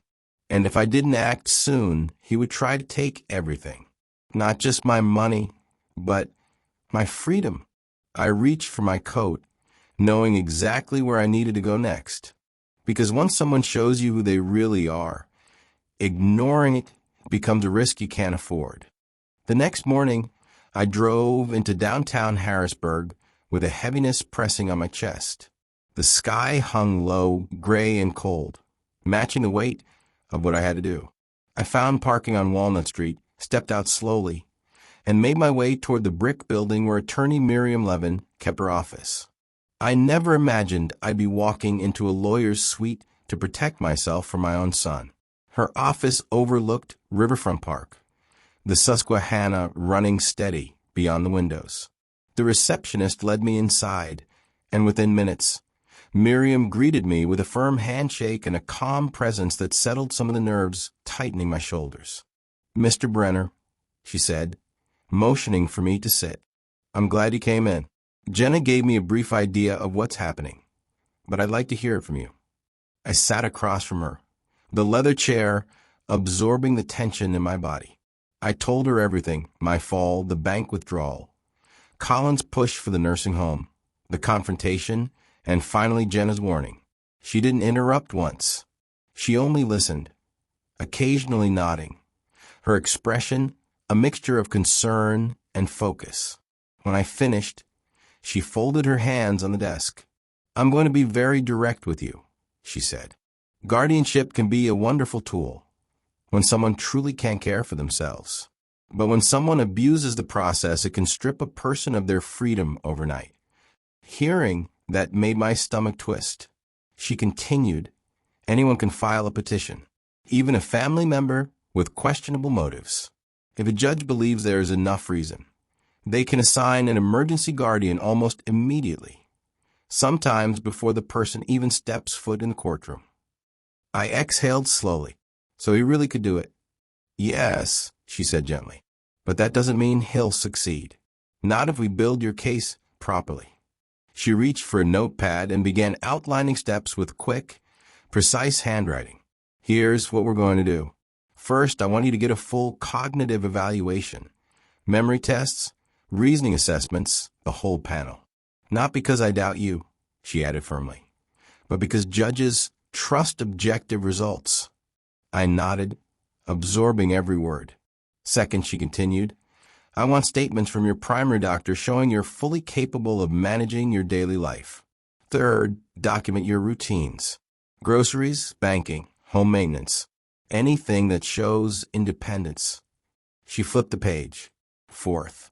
And if I didn't act soon, he would try to take everything. Not just my money, but my freedom. I reached for my coat, knowing exactly where I needed to go next. Because once someone shows you who they really are, ignoring it becomes a risk you can't afford. The next morning, I drove into downtown Harrisburg with a heaviness pressing on my chest. The sky hung low, gray and cold, matching the weight of what I had to do. I found parking on Walnut Street, stepped out slowly, and made my way toward the brick building where attorney Miriam Levin kept her office. I never imagined I'd be walking into a lawyer's suite to protect myself from my own son. Her office overlooked Riverfront Park, the Susquehanna running steady beyond the windows. The receptionist led me inside, and within minutes, Miriam greeted me with a firm handshake and a calm presence that settled some of the nerves tightening my shoulders. "Mr. Brenner," she said, motioning for me to sit. "I'm glad you came in. Jenna gave me a brief idea of what's happening, but I'd like to hear it from you." I sat across from her, the leather chair absorbing the tension in my body. I told her everything: my fall, the bank withdrawal, Colin's push for the nursing home, the confrontation, and finally Jenna's warning. She didn't interrupt once. She only listened, occasionally nodding, her expression a mixture of concern and focus. When I finished, she folded her hands on the desk. "I'm going to be very direct with you," she said. "Guardianship can be a wonderful tool when someone truly can't care for themselves. But when someone abuses the process, it can strip a person of their freedom overnight." Hearing that made my stomach twist. She continued, "Anyone can file a petition, even a family member with questionable motives. If a judge believes there is enough reason, they can assign an emergency guardian almost immediately, sometimes before the person even steps foot in the courtroom." I exhaled slowly. "So he really could do it?" "Yes," she said gently, "but that doesn't mean he'll succeed. Not if we build your case properly." She reached for a notepad and began outlining steps with quick, precise handwriting. "Here's what we're going to do. First, I want you to get a full cognitive evaluation. Memory tests, reasoning assessments, the whole panel. Not because I doubt you," she added firmly, "but because judges trust objective results." I nodded, absorbing every word. "Second," she continued, "I want statements from your primary doctor showing you're fully capable of managing your daily life. Third, document your routines. Groceries, banking, home maintenance. Anything that shows independence." She flipped the page. "Fourth,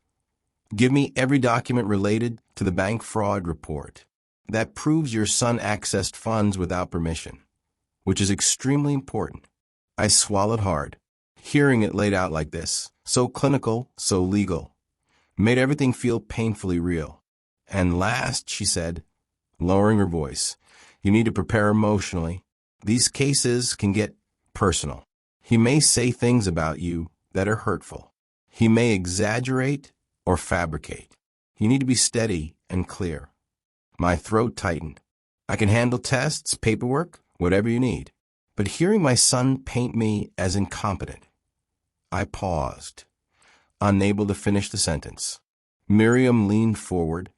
give me every document related to the bank fraud report that proves your son accessed funds without permission, which is extremely important." I swallowed hard. Hearing it laid out like this, so clinical, so legal, made everything feel painfully real. "And last," she said, lowering her voice, "you need to prepare emotionally. These cases can get personal. He may say things about you that are hurtful. He may exaggerate or fabricate. You need to be steady and clear." My throat tightened. "I can handle tests, paperwork, whatever you need. But hearing my son paint me as incompetent." I paused, unable to finish the sentence. Miriam leaned forward,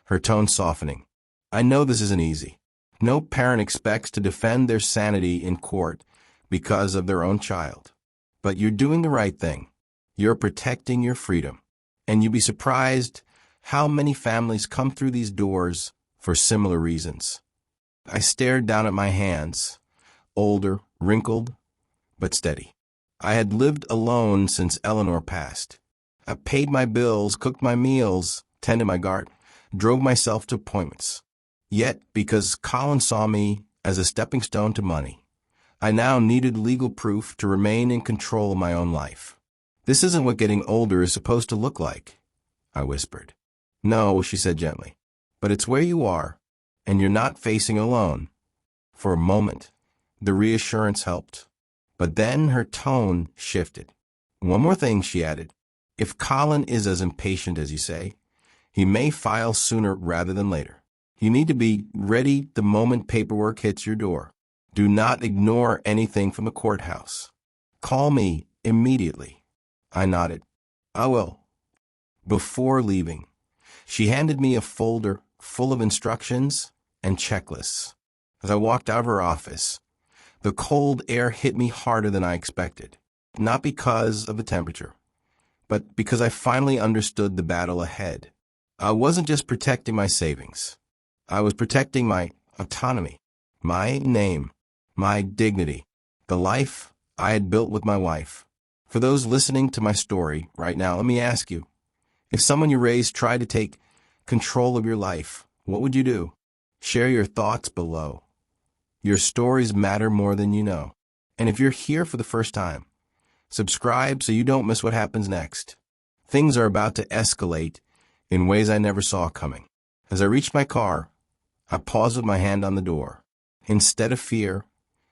her tone softening. "I know this isn't easy. No parent expects to defend their sanity in court because of their own child. But you're doing the right thing. You're protecting your freedom. And you'd be surprised how many families come through these doors for similar reasons." I stared down at my hands, older, wrinkled, but steady. I had lived alone since Eleanor passed. I paid my bills, cooked my meals, tended my garden, drove myself to appointments. Yet, because Colin saw me as a stepping stone to money, I now needed legal proof to remain in control of my own life. "This isn't what getting older is supposed to look like," I whispered. "No," she said gently, "but it's where you are, and you're not facing alone." For a moment, the reassurance helped. But then her tone shifted. One more thing, she added. If Colin is as impatient as you say, he may file sooner rather than later. You need to be ready the moment paperwork hits your door. Do not ignore anything from the courthouse. Call me immediately. I nodded. I will. Before leaving, she handed me a folder full of instructions and checklists. As I walked out of her office, the cold air hit me harder than I expected. Not because of the temperature, but because I finally understood the battle ahead. I wasn't just protecting my savings. I was protecting my autonomy, my name, my dignity, the life I had built with my wife. For those listening to my story right now, let me ask you, if someone you raised tried to take control of your life, what would you do? Share your thoughts below. Your stories matter more than you know. And if you're here for the first time, subscribe so you don't miss what happens next. Things are about to escalate in ways I never saw coming. As I reached my car, I paused with my hand on the door. Instead of fear,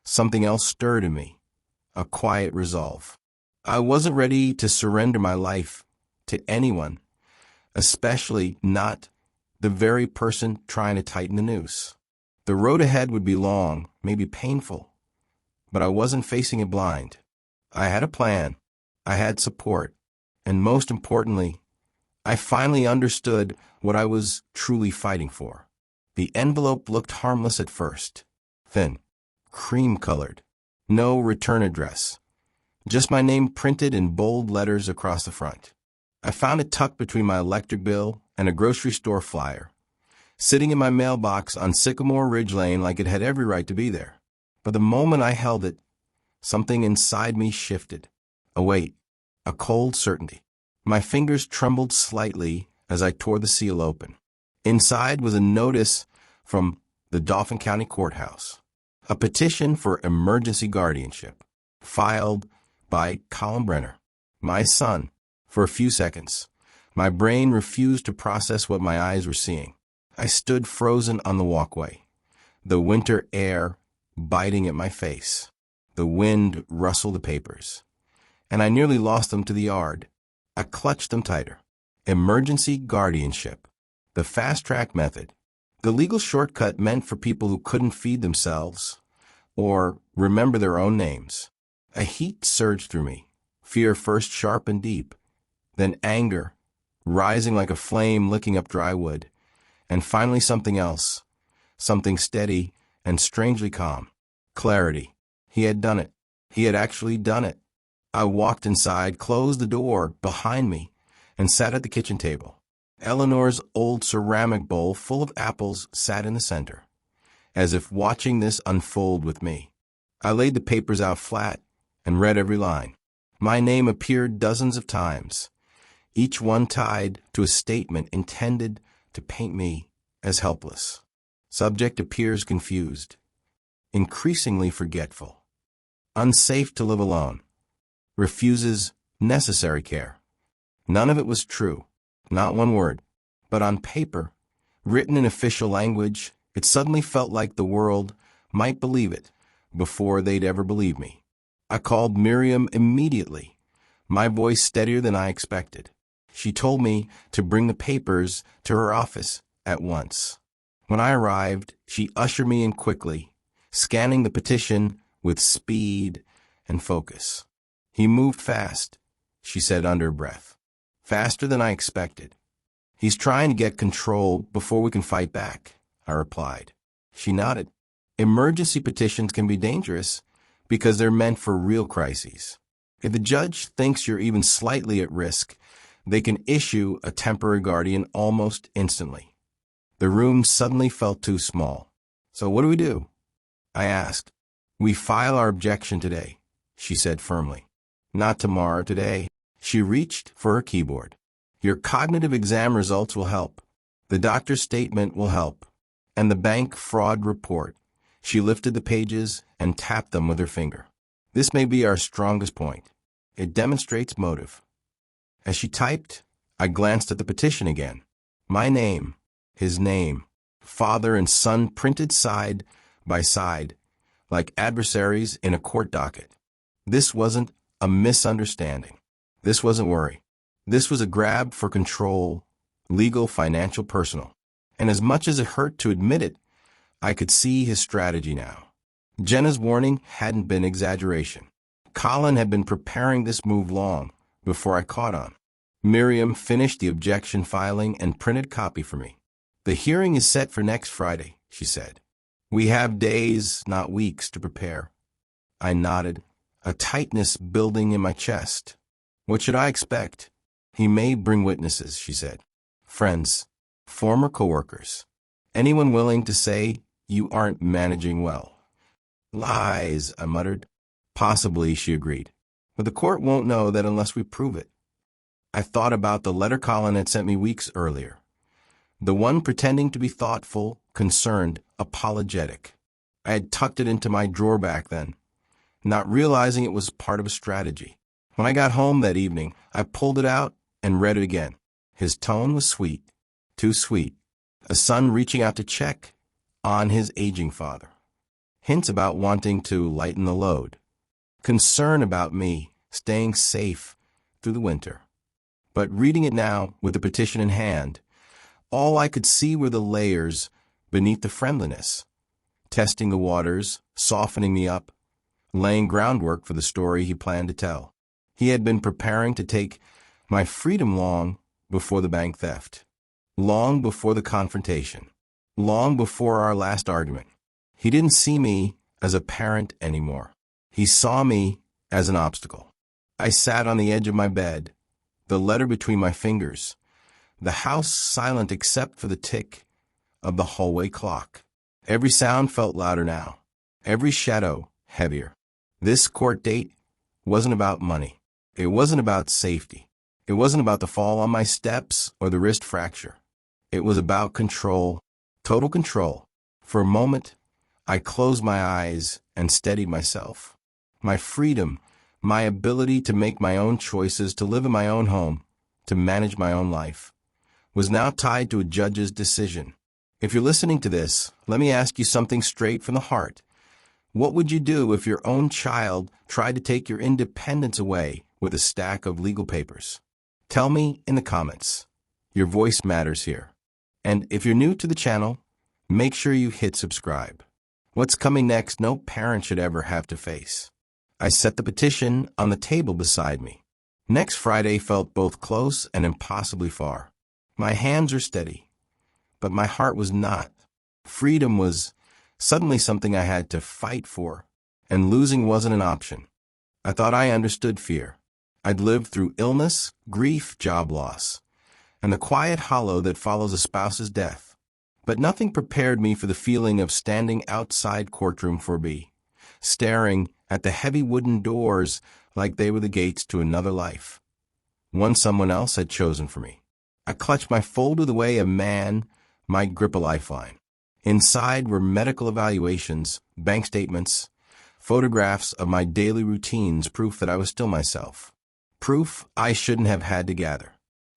something else stirred in me, a quiet resolve. I wasn't ready to surrender my life to anyone, especially not the very person trying to tighten the noose. The road ahead would be long, maybe painful, but I wasn't facing it blind. I had a plan, I had support, and most importantly, I finally understood what I was truly fighting for. The envelope looked harmless at first. Thin, cream-colored, no return address, just my name printed in bold letters across the front. I found it tucked between my electric bill and a grocery store flyer, sitting in my mailbox on Sycamore Ridge Lane like it had every right to be there. But the moment I held it, something inside me shifted. A weight, a cold certainty. My fingers trembled slightly as I tore the seal open. Inside was a notice from the Dauphin County Courthouse, a petition for emergency guardianship, filed by Colin Brenner, my son. For a few seconds, my brain refused to process what my eyes were seeing. I stood frozen on the walkway, the winter air biting at my face. The wind rustled the papers, and I nearly lost them to the yard. I clutched them tighter. Emergency guardianship, the fast-track method, the legal shortcut meant for people who couldn't feed themselves or remember their own names. A heat surged through me, fear first sharp and deep, then anger, rising like a flame licking up dry wood, and finally something else, something steady and strangely calm. Clarity. He had done it. He had actually done it. I walked inside, closed the door behind me, and sat at the kitchen table. Eleanor's old ceramic bowl full of apples sat in the center, as if watching this unfold with me. I laid the papers out flat and read every line. My name appeared dozens of times, each one tied to a statement intended to paint me as helpless. Subject appears confused, increasingly forgetful, unsafe to live alone, refuses necessary care. None of it was true, not one word. But on paper, written in official language, it suddenly felt like the world might believe it before they'd ever believe me. I called Miriam immediately, my voice steadier than I expected. She told me to bring the papers to her office at once. When I arrived, she ushered me in quickly, scanning the petition with speed and focus. He moved fast, she said under her breath. Faster than I expected. He's trying to get control before we can fight back, I replied. She nodded. Emergency petitions can be dangerous because they're meant for real crises. If the judge thinks you're even slightly at risk, they can issue a temporary guardian almost instantly. The room suddenly felt too small. So what do we do? I asked. We file our objection today, she said firmly. Not tomorrow, today. She reached for her keyboard. Your cognitive exam results will help. The doctor's statement will help. And the bank fraud report. She lifted the pages and tapped them with her finger. This may be our strongest point. It demonstrates motive. As she typed, I glanced at the petition again. My name, his name, father and son printed side by side, like adversaries in a court docket. This wasn't a misunderstanding. This wasn't worry. This was a grab for control, legal, financial, personal. And as much as it hurt to admit it, I could see his strategy now. Jenna's warning hadn't been exaggeration. Colin had been preparing this move long before I caught on. Miriam finished the objection filing and printed copy for me. "The hearing is set for next Friday," she said. "We have days, not weeks, to prepare." I nodded, a tightness building in my chest. "What should I expect?" "He may bring witnesses," she said. "Friends, former coworkers, anyone willing to say you aren't managing well." "Lies," I muttered. "Possibly," she agreed. "But the court won't know that unless we prove it." I thought about the letter Colin had sent me weeks earlier. The one pretending to be thoughtful, concerned, apologetic. I had tucked it into my drawer back then, not realizing it was part of a strategy. When I got home that evening, I pulled it out and read it again. His tone was sweet, too sweet. A son reaching out to check on his aging father. Hints about wanting to lighten the load. Concern about me staying safe through the winter. But reading it now, with the petition in hand, all I could see were the layers beneath the friendliness. Testing the waters, softening me up, laying groundwork for the story he planned to tell. He had been preparing to take my freedom long before the bank theft, long before the confrontation, long before our last argument. He didn't see me as a parent anymore. He saw me as an obstacle. I sat on the edge of my bed, the letter between my fingers, the house silent except for the tick of the hallway clock. Every sound felt louder now, every shadow heavier. This court date wasn't about money. It wasn't about safety. It wasn't about the fall on my steps or the wrist fracture. It was about control, total control. For a moment, I closed my eyes and steadied myself. My freedom, my ability to make my own choices, to live in my own home, to manage my own life, was now tied to a judge's decision. If you're listening to this, let me ask you something straight from the heart. What would you do if your own child tried to take your independence away with a stack of legal papers? Tell me in the comments. Your voice matters here. And if you're new to the channel, make sure you hit subscribe. What's coming next, no parent should ever have to face. I set the petition on the table beside me. Next Friday felt both close and impossibly far. My hands are steady, but my heart was not. Freedom was suddenly something I had to fight for, and losing wasn't an option. I thought I understood fear. I'd lived through illness, grief, job loss, and the quiet hollow that follows a spouse's death. But nothing prepared me for the feeling of standing outside courtroom 4B, staring at the heavy wooden doors like they were the gates to another life, one someone else had chosen for me. I clutched my folder the way a man might grip a lifeline. Inside were medical evaluations, bank statements, photographs of my daily routines, proof that I was still myself. Proof I shouldn't have had to gather.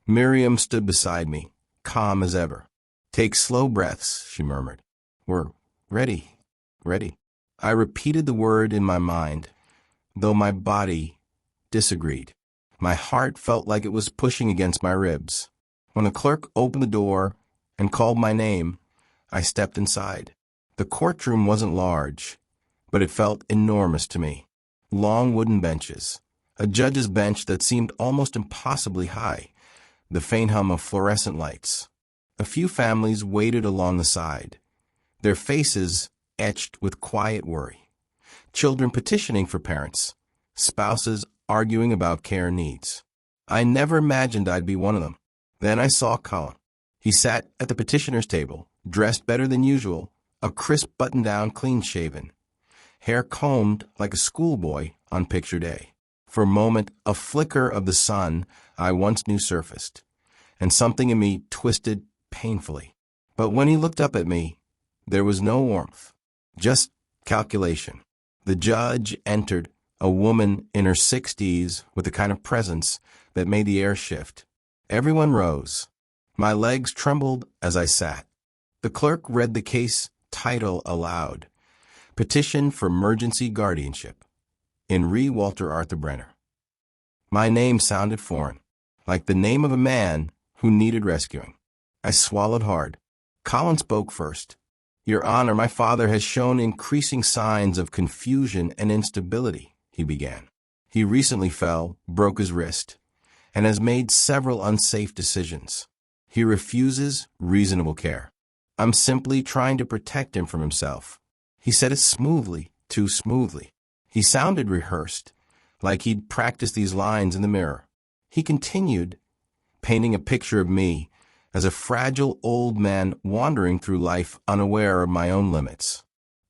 Miriam stood beside me, calm as ever. "Take slow breaths," she murmured. "We're ready, ready." I repeated the word in my mind, though my body disagreed. My heart felt like it was pushing against my ribs. When the clerk opened the door and called my name, I stepped inside. The courtroom wasn't large, but it felt enormous to me. Long wooden benches, a judge's bench that seemed almost impossibly high, the faint hum of fluorescent lights. A few families waited along the side, their faces etched with quiet worry. Children petitioning for parents, spouses arguing about care needs. I never imagined I'd be one of them. Then I saw Colin. He sat at the petitioner's table, dressed better than usual, a crisp button-down, clean-shaven, hair combed like a schoolboy on picture day. For a moment, a flicker of the sun I once knew surfaced, and something in me twisted painfully. But when he looked up at me, there was no warmth, just calculation. The judge entered, a woman in her 60s with the kind of presence that made the air shift. Everyone rose. My legs trembled as I sat. The clerk read the case title aloud. Petition for Emergency Guardianship. In re Walter Arthur Brenner. My name sounded foreign, like the name of a man who needed rescuing. I swallowed hard. Colin spoke first. Your Honor, my father has shown increasing signs of confusion and instability, he began. He recently fell, broke his wrist, and has made several unsafe decisions. He refuses reasonable care. I'm simply trying to protect him from himself. He said it smoothly, too smoothly. He sounded rehearsed, like he'd practiced these lines in the mirror. He continued, painting a picture of me as a fragile old man wandering through life unaware of my own limits.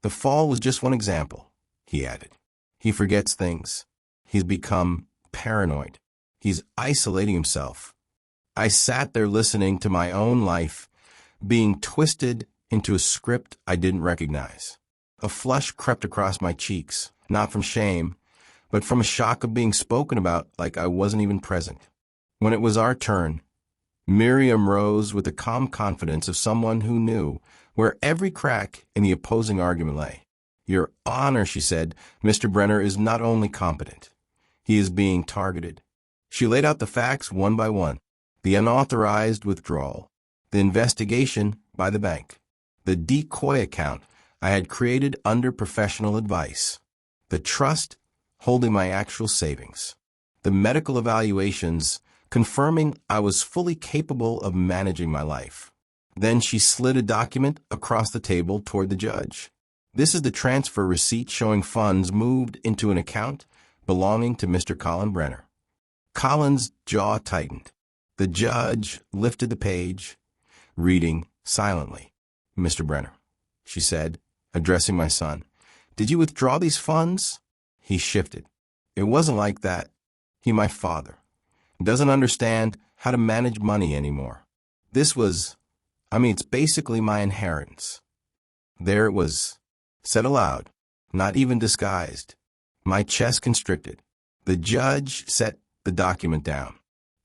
The fall was just one example, he added. He forgets things. He's become paranoid. He's isolating himself. I sat there listening to my own life being twisted into a script I didn't recognize. A flush crept across my cheeks, not from shame, but from a shock of being spoken about like I wasn't even present. When it was our turn, Miriam rose with the calm confidence of someone who knew where every crack in the opposing argument lay. Your Honor, she said, Mr. Brenner is not only competent. He is being targeted. She laid out the facts one by one. The unauthorized withdrawal, the investigation by the bank, the decoy account I had created under professional advice, the trust holding my actual savings, the medical evaluations confirming I was fully capable of managing my life. Then she slid a document across the table toward the judge. This is the transfer receipt showing funds moved into an account belonging to Mr. Colin Brenner. Colin's jaw tightened. The judge lifted the page, reading silently. Mr. Brenner, she said, addressing my son, did you withdraw these funds? He shifted. It wasn't like that. He, my father, doesn't understand how to manage money anymore. This was, it's basically my inheritance. There it was, said aloud, not even disguised. My chest constricted. The judge set the document down.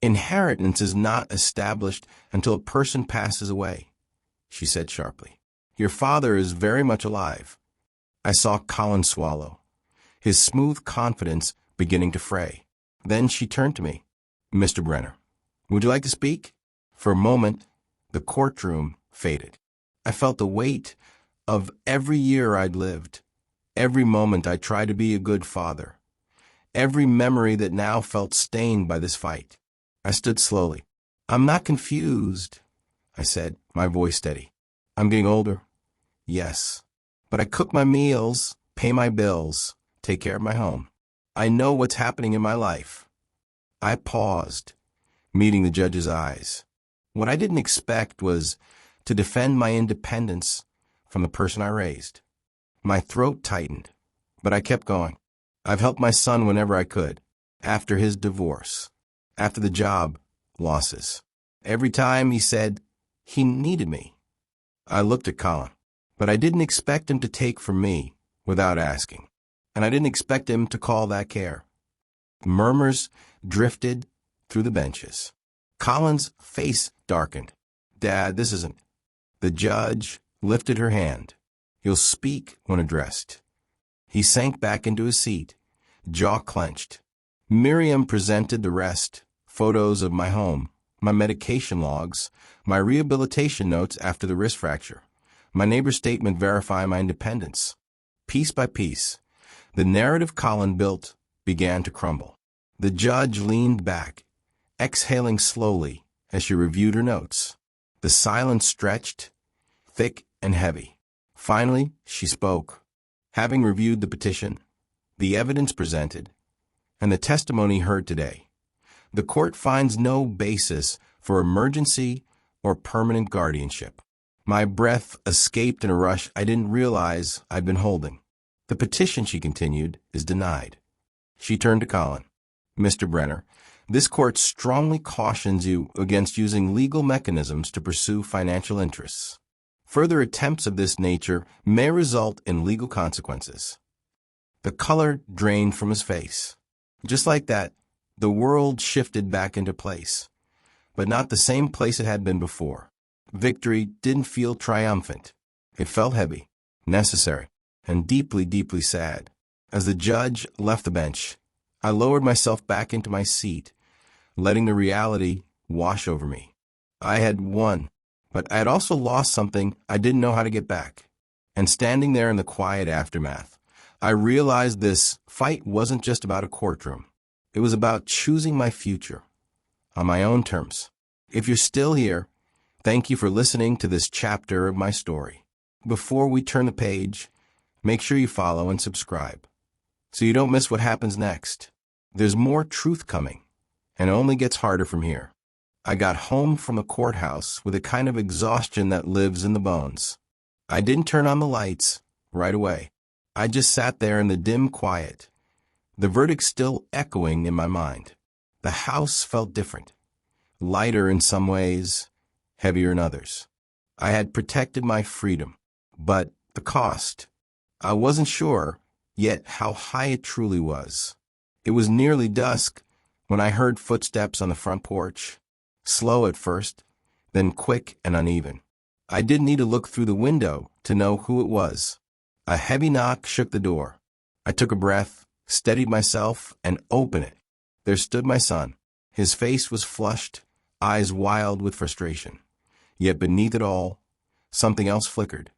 Inheritance is not established until a person passes away, she said sharply. Your father is very much alive. I saw Colin swallow, his smooth confidence beginning to fray. Then she turned to me. Mr. Brenner, would you like to speak? For a moment, the courtroom faded. I felt the weight of every year I'd lived, every moment I tried to be a good father, every memory that now felt stained by this fight. I stood slowly. I'm not confused, I said, my voice steady. I'm getting older. Yes. But I cook my meals, pay my bills, take care of my home. I know what's happening in my life. I paused, meeting the judge's eyes. What I didn't expect was to defend my independence from the person I raised. My throat tightened, but I kept going. I've helped my son whenever I could, after his divorce, after the job losses. Every time he said he needed me. I looked at Colin, but I didn't expect him to take from me without asking, and I didn't expect him to call that care. Murmurs drifted through the benches. Colin's face darkened. Dad, this isn't. The judge lifted her hand. He'll speak when addressed. He sank back into his seat, jaw clenched. Miriam presented the rest, photos of my home, my medication logs, my rehabilitation notes after the wrist fracture, my neighbor's statement verifying my independence. Piece by piece, the narrative Colin built began to crumble. The judge leaned back, exhaling slowly as she reviewed her notes. The silence stretched, thick and heavy. Finally, she spoke. Having reviewed the petition, the evidence presented, and the testimony heard today, the court finds no basis for emergency or permanent guardianship. My breath escaped in a rush I didn't realize I'd been holding. The petition, she continued, is denied. She turned to Colin. Mr. Brenner, this court strongly cautions you against using legal mechanisms to pursue financial interests. Further attempts of this nature may result in legal consequences. The color drained from his face. Just like that, the world shifted back into place, but not the same place it had been before. Victory didn't feel triumphant. It felt heavy, necessary, and deeply, deeply sad. As the judge left the bench, I lowered myself back into my seat, letting the reality wash over me. I had won, but I had also lost something I didn't know how to get back. And standing there in the quiet aftermath, I realized this fight wasn't just about a courtroom. It was about choosing my future on my own terms. If you're still here, thank you for listening to this chapter of my story. Before we turn the page, make sure you follow and subscribe so you don't miss what happens next. There's more truth coming, and it only gets harder from here. I got home from the courthouse with a kind of exhaustion that lives in the bones. I didn't turn on the lights right away. I just sat there in the dim quiet, the verdict still echoing in my mind. The house felt different, lighter in some ways, heavier in others. I had protected my freedom, but the cost, I wasn't sure yet how high it truly was. It was nearly dusk when I heard footsteps on the front porch, slow at first, then quick and uneven. I didn't need to look through the window to know who it was. A heavy knock shook the door. I took a breath, steadied myself, and opened it. There stood my son. His face was flushed, eyes wild with frustration. Yet beneath it all, something else flickered,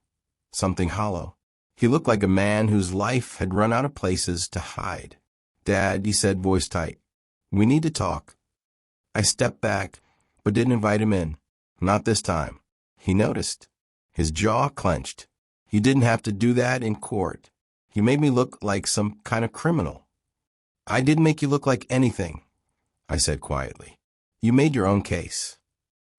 something hollow. He looked like a man whose life had run out of places to hide. "Dad," he said, voice tight, "we need to talk." I stepped back, but didn't invite him in. Not this time. He noticed. His jaw clenched. "You didn't have to do that in court. You made me look like some kind of criminal." "I didn't make you look like anything," I said quietly. "You made your own case."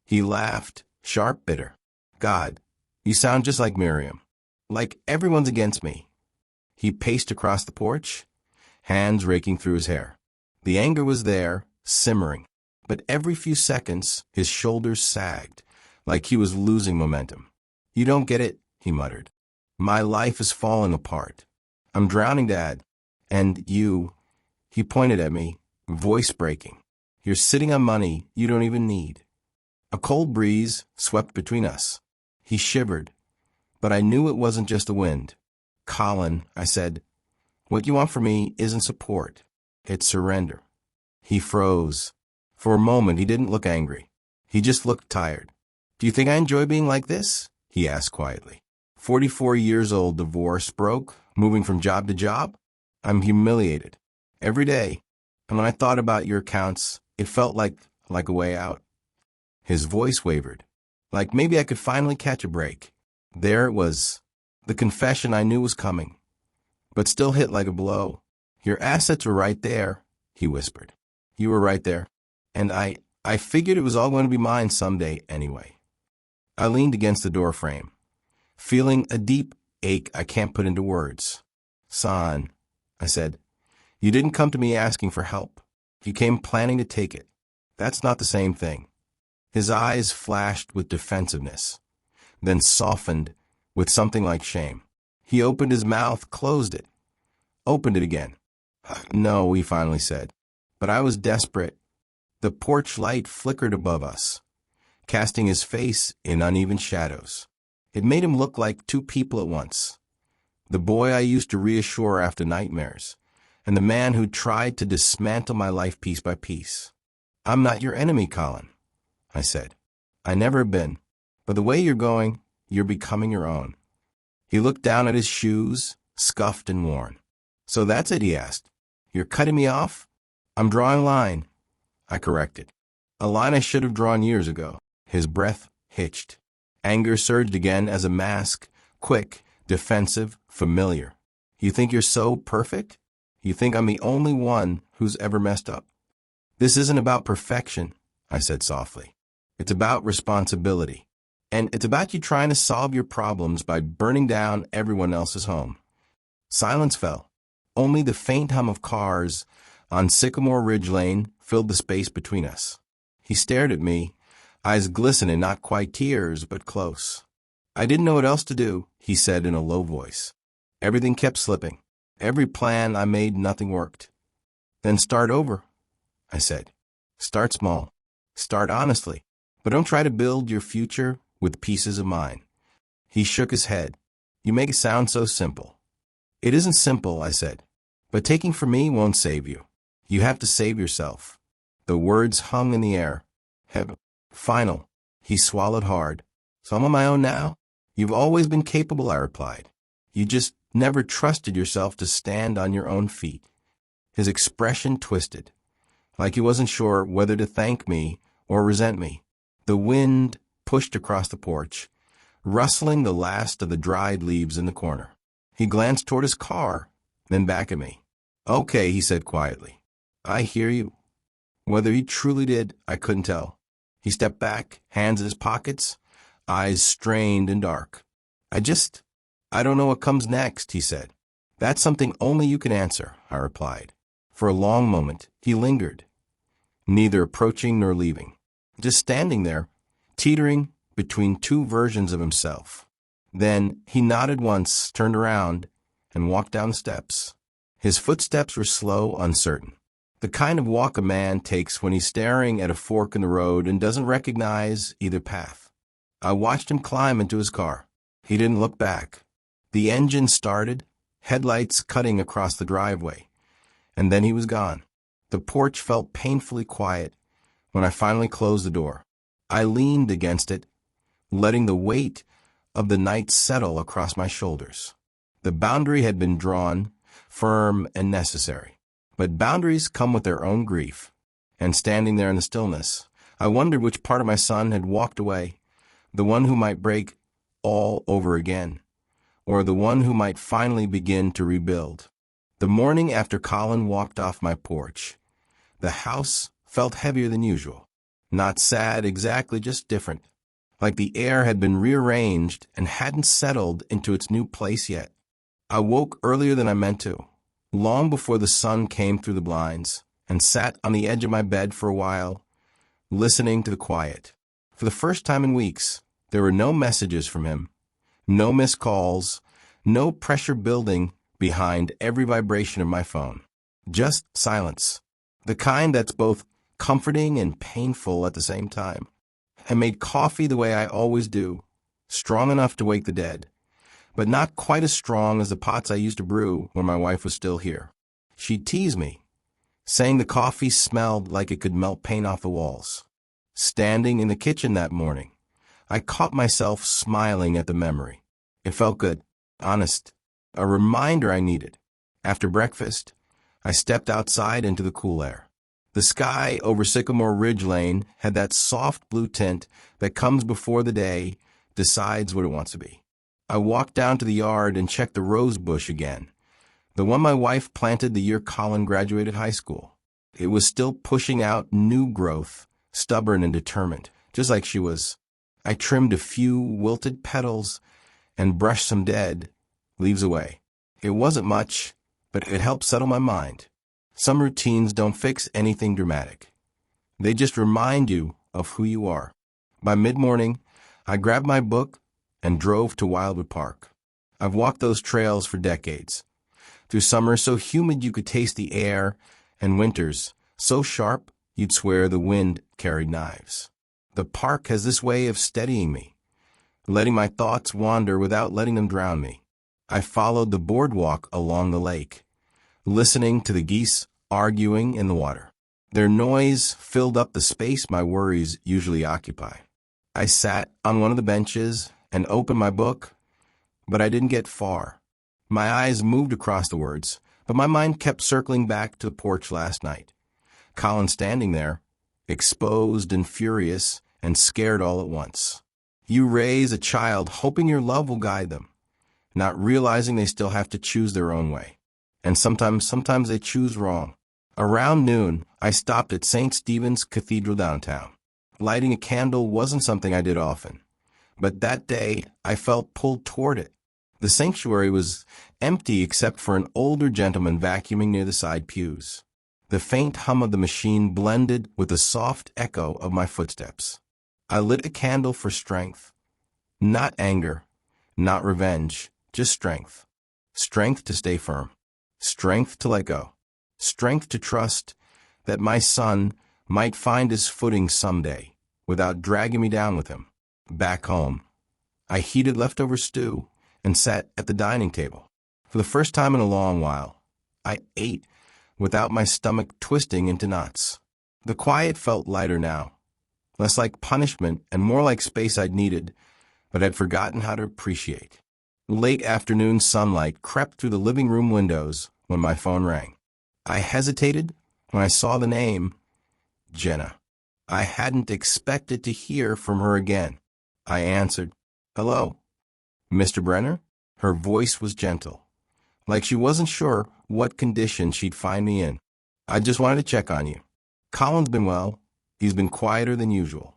He laughed, sharp, bitter. "God, you sound just like Miriam. Like everyone's against me." He paced across the porch, hands raking through his hair. The anger was there, simmering, but every few seconds his shoulders sagged, like he was losing momentum. "You don't get it," he muttered. "My life is falling apart. I'm drowning, Dad. And you," he pointed at me, voice breaking, "you're sitting on money you don't even need." A cold breeze swept between us. He shivered, but I knew it wasn't just the wind. "Colin," I said, "what you want from me isn't support. It's surrender." He froze. For a moment, he didn't look angry. He just looked tired. "Do you think I enjoy being like this?" he asked quietly. 44 years old, divorce broke, moving from job to job. I'm humiliated every day. And when I thought about your accounts, it felt like a way out. His voice wavered, like maybe I could finally catch a break. There it was, the confession I knew was coming, but still hit like a blow. "Your assets were right there," he whispered. "You were right there. And I figured it was all going to be mine someday anyway." I leaned against the door frame, feeling a deep ache I can't put into words. "Son," I said, "you didn't come to me asking for help. You came planning to take it. That's not the same thing." His eyes flashed with defensiveness, then softened with something like shame. He opened his mouth, closed it, opened it again. "No," he finally said, but I was desperate. The porch light flickered above us, casting his face in uneven shadows. It made him look like two people at once. The boy I used to reassure after nightmares, and the man who tried to dismantle my life piece by piece. "I'm not your enemy, Colin," I said. "I never have been. But the way you're going, you're becoming your own." He looked down at his shoes, scuffed and worn. "So that's it," he asked. "You're cutting me off?" "I'm drawing a line," I corrected. "A line I should have drawn years ago." His breath hitched. Anger surged again as a mask, quick, defensive, familiar. "You think you're so perfect? You think I'm the only one who's ever messed up?" "This isn't about perfection," I said softly. "It's about responsibility. And it's about you trying to solve your problems by burning down everyone else's home." Silence fell. Only the faint hum of cars on Sycamore Ridge Lane filled the space between us. He stared at me, eyes glistening, not quite tears, but close. "I didn't know what else to do," he said in a low voice. "Everything kept slipping. Every plan I made, nothing worked." "Then start over," I said. "Start small. Start honestly. But don't try to build your future with pieces of mine." He shook his head. "You make it sound so simple." "It isn't simple," I said. "But taking from me won't save you. You have to save yourself." The words hung in the air. Final. He swallowed hard. "So I'm on my own now?" "You've always been capable," I replied. "You just never trusted yourself to stand on your own feet." His expression twisted, like he wasn't sure whether to thank me or resent me. The wind pushed across the porch, rustling the last of the dried leaves in the corner. He glanced toward his car, then back at me. "Okay," he said quietly. "I hear you." Whether he truly did, I couldn't tell. He stepped back, hands in his pockets, eyes strained and dark. I don't know what comes next," he said. "That's something only you can answer," I replied. For a long moment, he lingered, neither approaching nor leaving, just standing there, teetering between two versions of himself. Then he nodded once, turned around, and walked down the steps. His footsteps were slow, uncertain. The kind of walk a man takes when he's staring at a fork in the road and doesn't recognize either path. I watched him climb into his car. He didn't look back. The engine started, headlights cutting across the driveway, and then he was gone. The porch felt painfully quiet when I finally closed the door. I leaned against it, letting the weight of the night settle across my shoulders. The boundary had been drawn, firm and necessary. But boundaries come with their own grief. And standing there in the stillness, I wondered which part of my son had walked away, the one who might break all over again, or the one who might finally begin to rebuild. The morning after Colin walked off my porch, the house felt heavier than usual. Not sad exactly, just different. Like the air had been rearranged and hadn't settled into its new place yet. I woke earlier than I meant to, long before the sun came through the blinds, and sat on the edge of my bed for a while, listening to the quiet. For the first time in weeks, there were no messages from him, no missed calls, no pressure building behind every vibration of my phone. Just silence, the kind that's both comforting and painful at the same time. I made coffee the way I always do, strong enough to wake the dead, but not quite as strong as the pots I used to brew when my wife was still here. She'd tease me, saying the coffee smelled like it could melt paint off the walls. Standing in the kitchen that morning, I caught myself smiling at the memory. It felt good, honest, a reminder I needed. After breakfast, I stepped outside into the cool air. The sky over Sycamore Ridge Lane had that soft blue tint that comes before the day decides what it wants to be. I walked down to the yard and checked the rose bush again, the one my wife planted the year Colin graduated high school. It was still pushing out new growth, stubborn and determined, just like she was. I trimmed a few wilted petals and brushed some dead leaves away. It wasn't much, but it helped settle my mind. Some routines don't fix anything dramatic. They just remind you of who you are. By mid-morning, I grabbed my book and drove to Wildwood Park. I've walked those trails for decades. Through summers so humid you could taste the air, and winters so sharp you'd swear the wind carried knives. The park has this way of steadying me, letting my thoughts wander without letting them drown me. I followed the boardwalk along the lake, listening to the geese arguing in the water. Their noise filled up the space my worries usually occupy. I sat on one of the benches and opened my book, but I didn't get far. My eyes moved across the words, but my mind kept circling back to the porch last night. Colin standing there, exposed and furious and scared all at once. You raise a child hoping your love will guide them, not realizing they still have to choose their own way. And sometimes they choose wrong. Around noon, I stopped at St. Stephen's Cathedral downtown. Lighting a candle wasn't something I did often, but that day I felt pulled toward it. The sanctuary was empty except for an older gentleman vacuuming near the side pews. The faint hum of the machine blended with the soft echo of my footsteps. I lit a candle for strength. Not anger, not revenge, just strength. Strength to stay firm. Strength to let go. Strength to trust that my son might find his footing someday without dragging me down with him. Back home, I heated leftover stew and sat at the dining table. For the first time in a long while, I ate without my stomach twisting into knots. The quiet felt lighter now, less like punishment and more like space I'd needed, but had forgotten how to appreciate. Late afternoon sunlight crept through the living room windows when my phone rang. I hesitated when I saw the name, Jenna. I hadn't expected to hear from her again. I answered, "Hello, Mr. Brenner?" Her voice was gentle, like she wasn't sure what condition she'd find me in. "I just wanted to check on you. Colin's been well. He's been quieter than usual."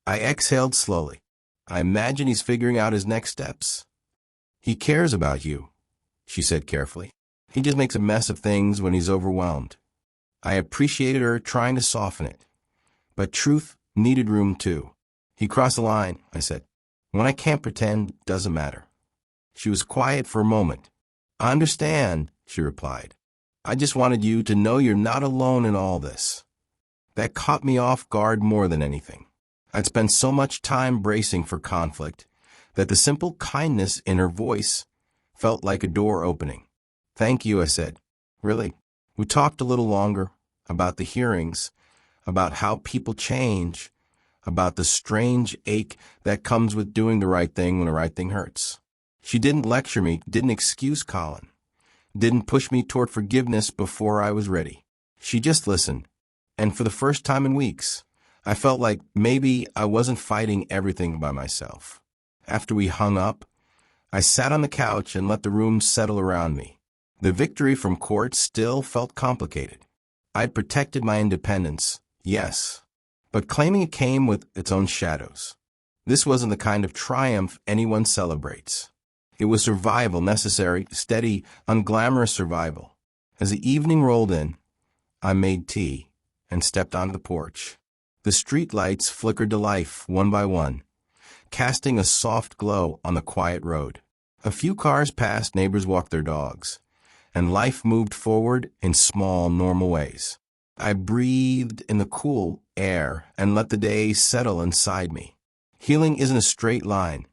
I exhaled slowly. I imagine he's figuring out his next steps. "He cares about you," she said carefully. "He just makes a mess of things when he's overwhelmed." I appreciated her trying to soften it, but truth needed room too. "He crossed the line," I said. "When I can't pretend, it doesn't matter." She was quiet for a moment. "I understand," she replied. "I just wanted you to know you're not alone in all this." That caught me off guard more than anything. I'd spent so much time bracing for conflict that the simple kindness in her voice felt like a door opening. "Thank you," I said. "Really." We talked a little longer about the hearings, about how people change, about the strange ache that comes with doing the right thing when the right thing hurts. She didn't lecture me, didn't excuse Colin, didn't push me toward forgiveness before I was ready. She just listened, and for the first time in weeks, I felt like maybe I wasn't fighting everything by myself. After we hung up, I sat on the couch and let the room settle around me. The victory from court still felt complicated. I'd protected my independence, yes, but claiming it came with its own shadows. This wasn't the kind of triumph anyone celebrates. It was survival, necessary, steady, unglamorous survival. As the evening rolled in, I made tea and stepped onto the porch. The street lights flickered to life one by one, casting a soft glow on the quiet road. A few cars passed, neighbors walked their dogs, and life moved forward in small, normal ways. I breathed in the cool air and let the day settle inside me. Healing isn't a straight line,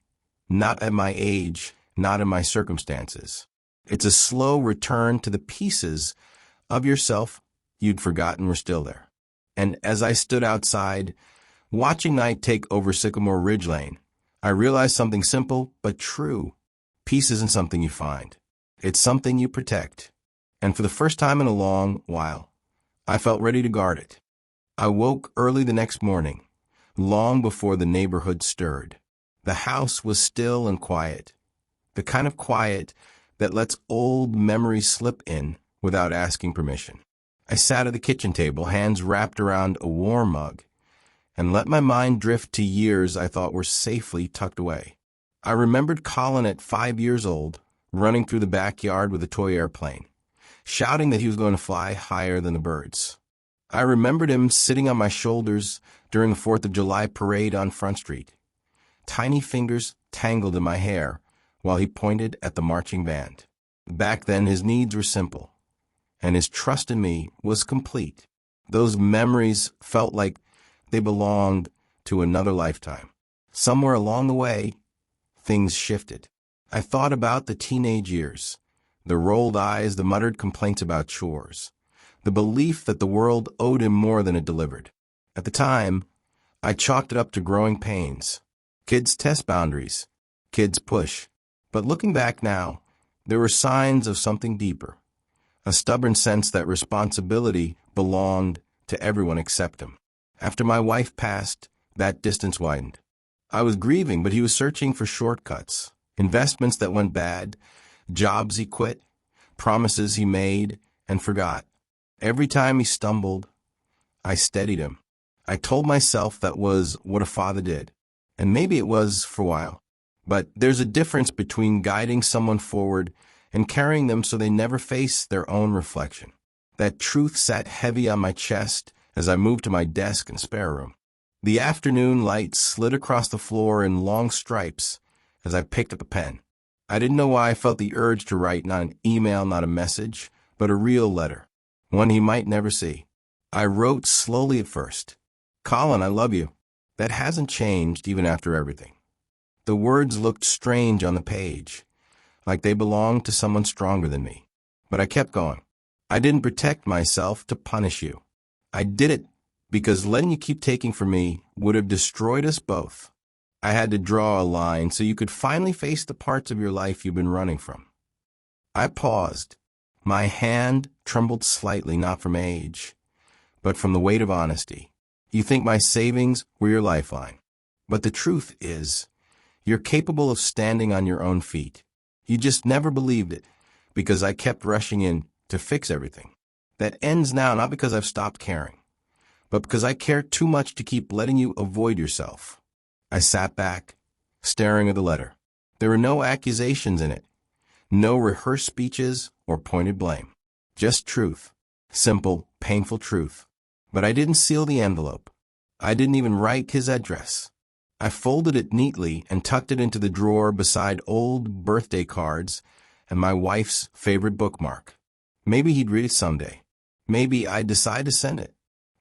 not at my age, not in my circumstances. It's a slow return to the pieces of yourself you'd forgotten were still there. And as I stood outside, watching night take over Sycamore Ridge Lane, I realized something simple but true. Peace isn't something you find. It's something you protect. And for the first time in a long while, I felt ready to guard it. I woke early the next morning, long before the neighborhood stirred. The house was still and quiet, the kind of quiet that lets old memories slip in without asking permission. I sat at the kitchen table, hands wrapped around a warm mug, and let my mind drift to years I thought were safely tucked away. I remembered Colin at 5 years old, running through the backyard with a toy airplane, shouting that he was going to fly higher than the birds. I remembered him sitting on my shoulders during the 4th of July parade on Front Street, tiny fingers tangled in my hair while he pointed at the marching band. Back then, his needs were simple, and his trust in me was complete. Those memories felt like they belonged to another lifetime. Somewhere along the way, things shifted. I thought about the teenage years, the rolled eyes, the muttered complaints about chores, the belief that the world owed him more than it delivered. At the time, I chalked it up to growing pains. Kids test boundaries, kids push. But looking back now, there were signs of something deeper, a stubborn sense that responsibility belonged to everyone except him. After my wife passed, that distance widened. I was grieving, but he was searching for shortcuts, investments that went bad, jobs he quit, promises he made and forgot. Every time he stumbled, I steadied him. I told myself that was what a father did, and maybe it was for a while. But there's a difference between guiding someone forward and carrying them so they never face their own reflection. That truth sat heavy on my chest as I moved to my desk and spare room. The afternoon light slid across the floor in long stripes as I picked up a pen. I didn't know why I felt the urge to write not an email, not a message, but a real letter, one he might never see. I wrote slowly at first. "Colin, I love you." That hasn't changed even after everything. The words looked strange on the page, like they belonged to someone stronger than me. But I kept going. I didn't protect myself to punish you. I did it because letting you keep taking from me would have destroyed us both. I had to draw a line so you could finally face the parts of your life you've been running from. I paused. My hand trembled slightly, not from age, but from the weight of honesty. You think my savings were your lifeline. But the truth is, you're capable of standing on your own feet. You just never believed it, because I kept rushing in to fix everything. That ends now not because I've stopped caring, but because I care too much to keep letting you avoid yourself. I sat back, staring at the letter. There were no accusations in it, no rehearsed speeches or pointed blame. Just truth. Simple, painful truth. But I didn't seal the envelope. I didn't even write his address. I folded it neatly and tucked it into the drawer beside old birthday cards and my wife's favorite bookmark. Maybe he'd read it someday. Maybe I'd decide to send it.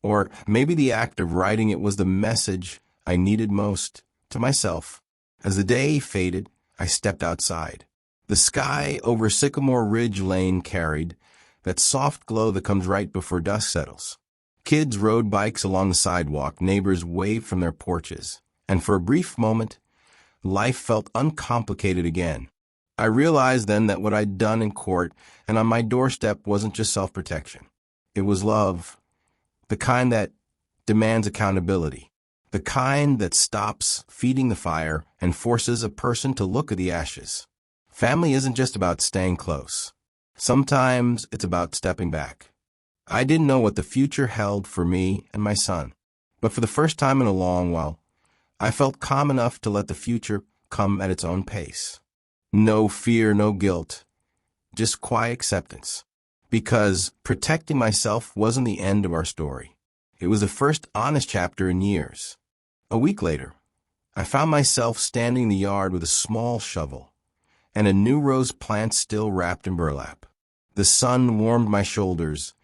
Or maybe the act of writing it was the message I needed most to myself. As the day faded, I stepped outside. The sky over Sycamore Ridge Lane carried that soft glow that comes right before dusk settles. Kids rode bikes along the sidewalk, neighbors waved from their porches, and for a brief moment, life felt uncomplicated again. I realized then that what I'd done in court and on my doorstep wasn't just self-protection. It was love, the kind that demands accountability, the kind that stops feeding the fire and forces a person to look at the ashes. Family isn't just about staying close. Sometimes it's about stepping back. I didn't know what the future held for me and my son, but for the first time in a long while, I felt calm enough to let the future come at its own pace. No fear, no guilt, just quiet acceptance. Because protecting myself wasn't the end of our story. It was the first honest chapter in years. A week later, I found myself standing in the yard with a small shovel and a new rose plant still wrapped in burlap. The sun warmed my shoulders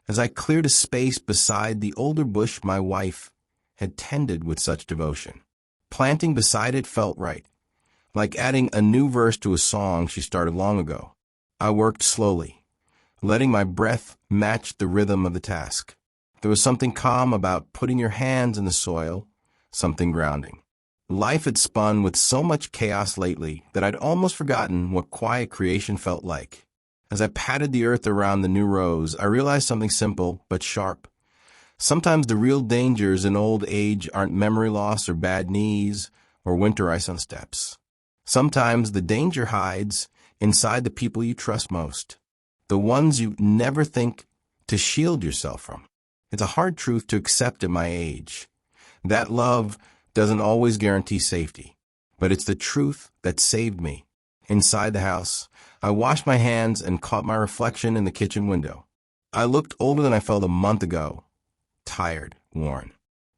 as I cleared a space beside the older bush my wife had tended with such devotion. Planting beside it felt right, like adding a new verse to a song she started long ago. I worked slowly, letting my breath match the rhythm of the task. There was something calm about putting your hands in the soil, something grounding. Life had spun with so much chaos lately that I'd almost forgotten what quiet creation felt like. As I patted the earth around the new rose, I realized something simple but sharp. Sometimes the real dangers in old age aren't memory loss or bad knees or winter ice on steps. Sometimes the danger hides inside the people you trust most, the ones you never think to shield yourself from. It's a hard truth to accept at my age. That love doesn't always guarantee safety, but it's the truth that saved me. Inside the house, I washed my hands and caught my reflection in the kitchen window. I looked older than I felt a month ago, tired, worn.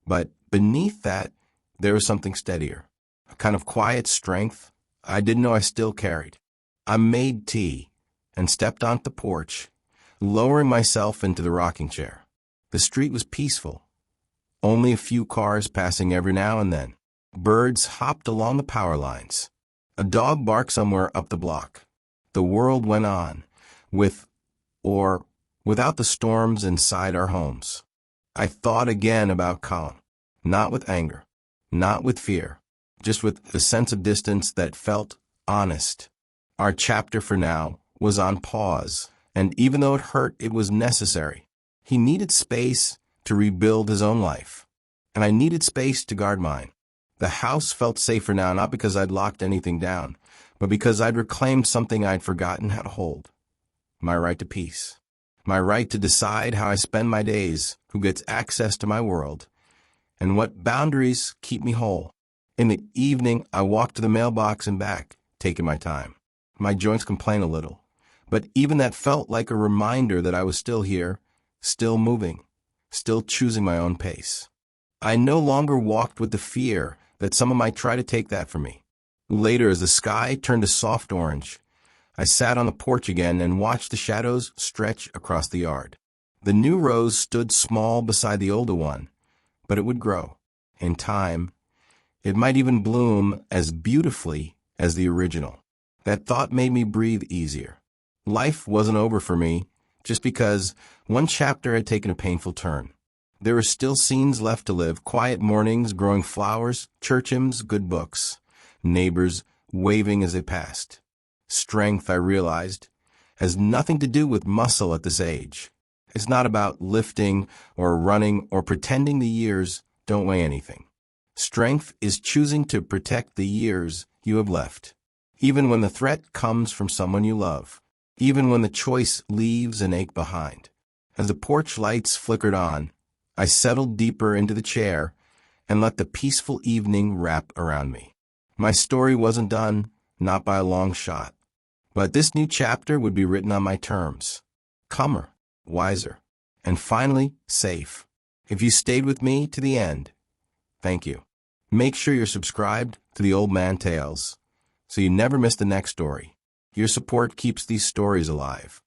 But beneath that, there was something steadier, a kind of quiet strength I didn't know I still carried. I made tea and stepped onto the porch, lowering myself into the rocking chair. The street was peaceful, only a few cars passing every now and then. Birds hopped along the power lines. A dog barked somewhere up the block. The world went on, with or without the storms inside our homes. I thought again about Colin, not with anger, not with fear, just with a sense of distance that felt honest. Our chapter for now was on pause, and even though it hurt, it was necessary. He needed space to rebuild his own life, and I needed space to guard mine. The house felt safer now, not because I'd locked anything down, but because I'd reclaimed something I'd forgotten how to hold. My right to peace. My right to decide how I spend my days, who gets access to my world, and what boundaries keep me whole. In the evening, I walked to the mailbox and back, taking my time. My joints complained a little, but even that felt like a reminder that I was still here, still moving, still choosing my own pace. I no longer walked with the fear that someone might try to take that from me. Later, as the sky turned a soft orange, I sat on the porch again and watched the shadows stretch across the yard. The new rose stood small beside the older one, but it would grow. In time, it might even bloom as beautifully as the original. That thought made me breathe easier. Life wasn't over for me just because one chapter had taken a painful turn. There were still scenes left to live, quiet mornings, growing flowers, church hymns, good books, neighbors waving as they passed. Strength, I realized, has nothing to do with muscle at this age. It's not about lifting or running or pretending the years don't weigh anything. Strength is choosing to protect the years you have left, even when the threat comes from someone you love, even when the choice leaves an ache behind. As the porch lights flickered on, I settled deeper into the chair and let the peaceful evening wrap around me. My story wasn't done, not by a long shot, but this new chapter would be written on my terms. Calmer, wiser, and finally, safe. If you stayed with me to the end, thank you. Make sure you're subscribed to the Old Man Tales so you never miss the next story. Your support keeps these stories alive.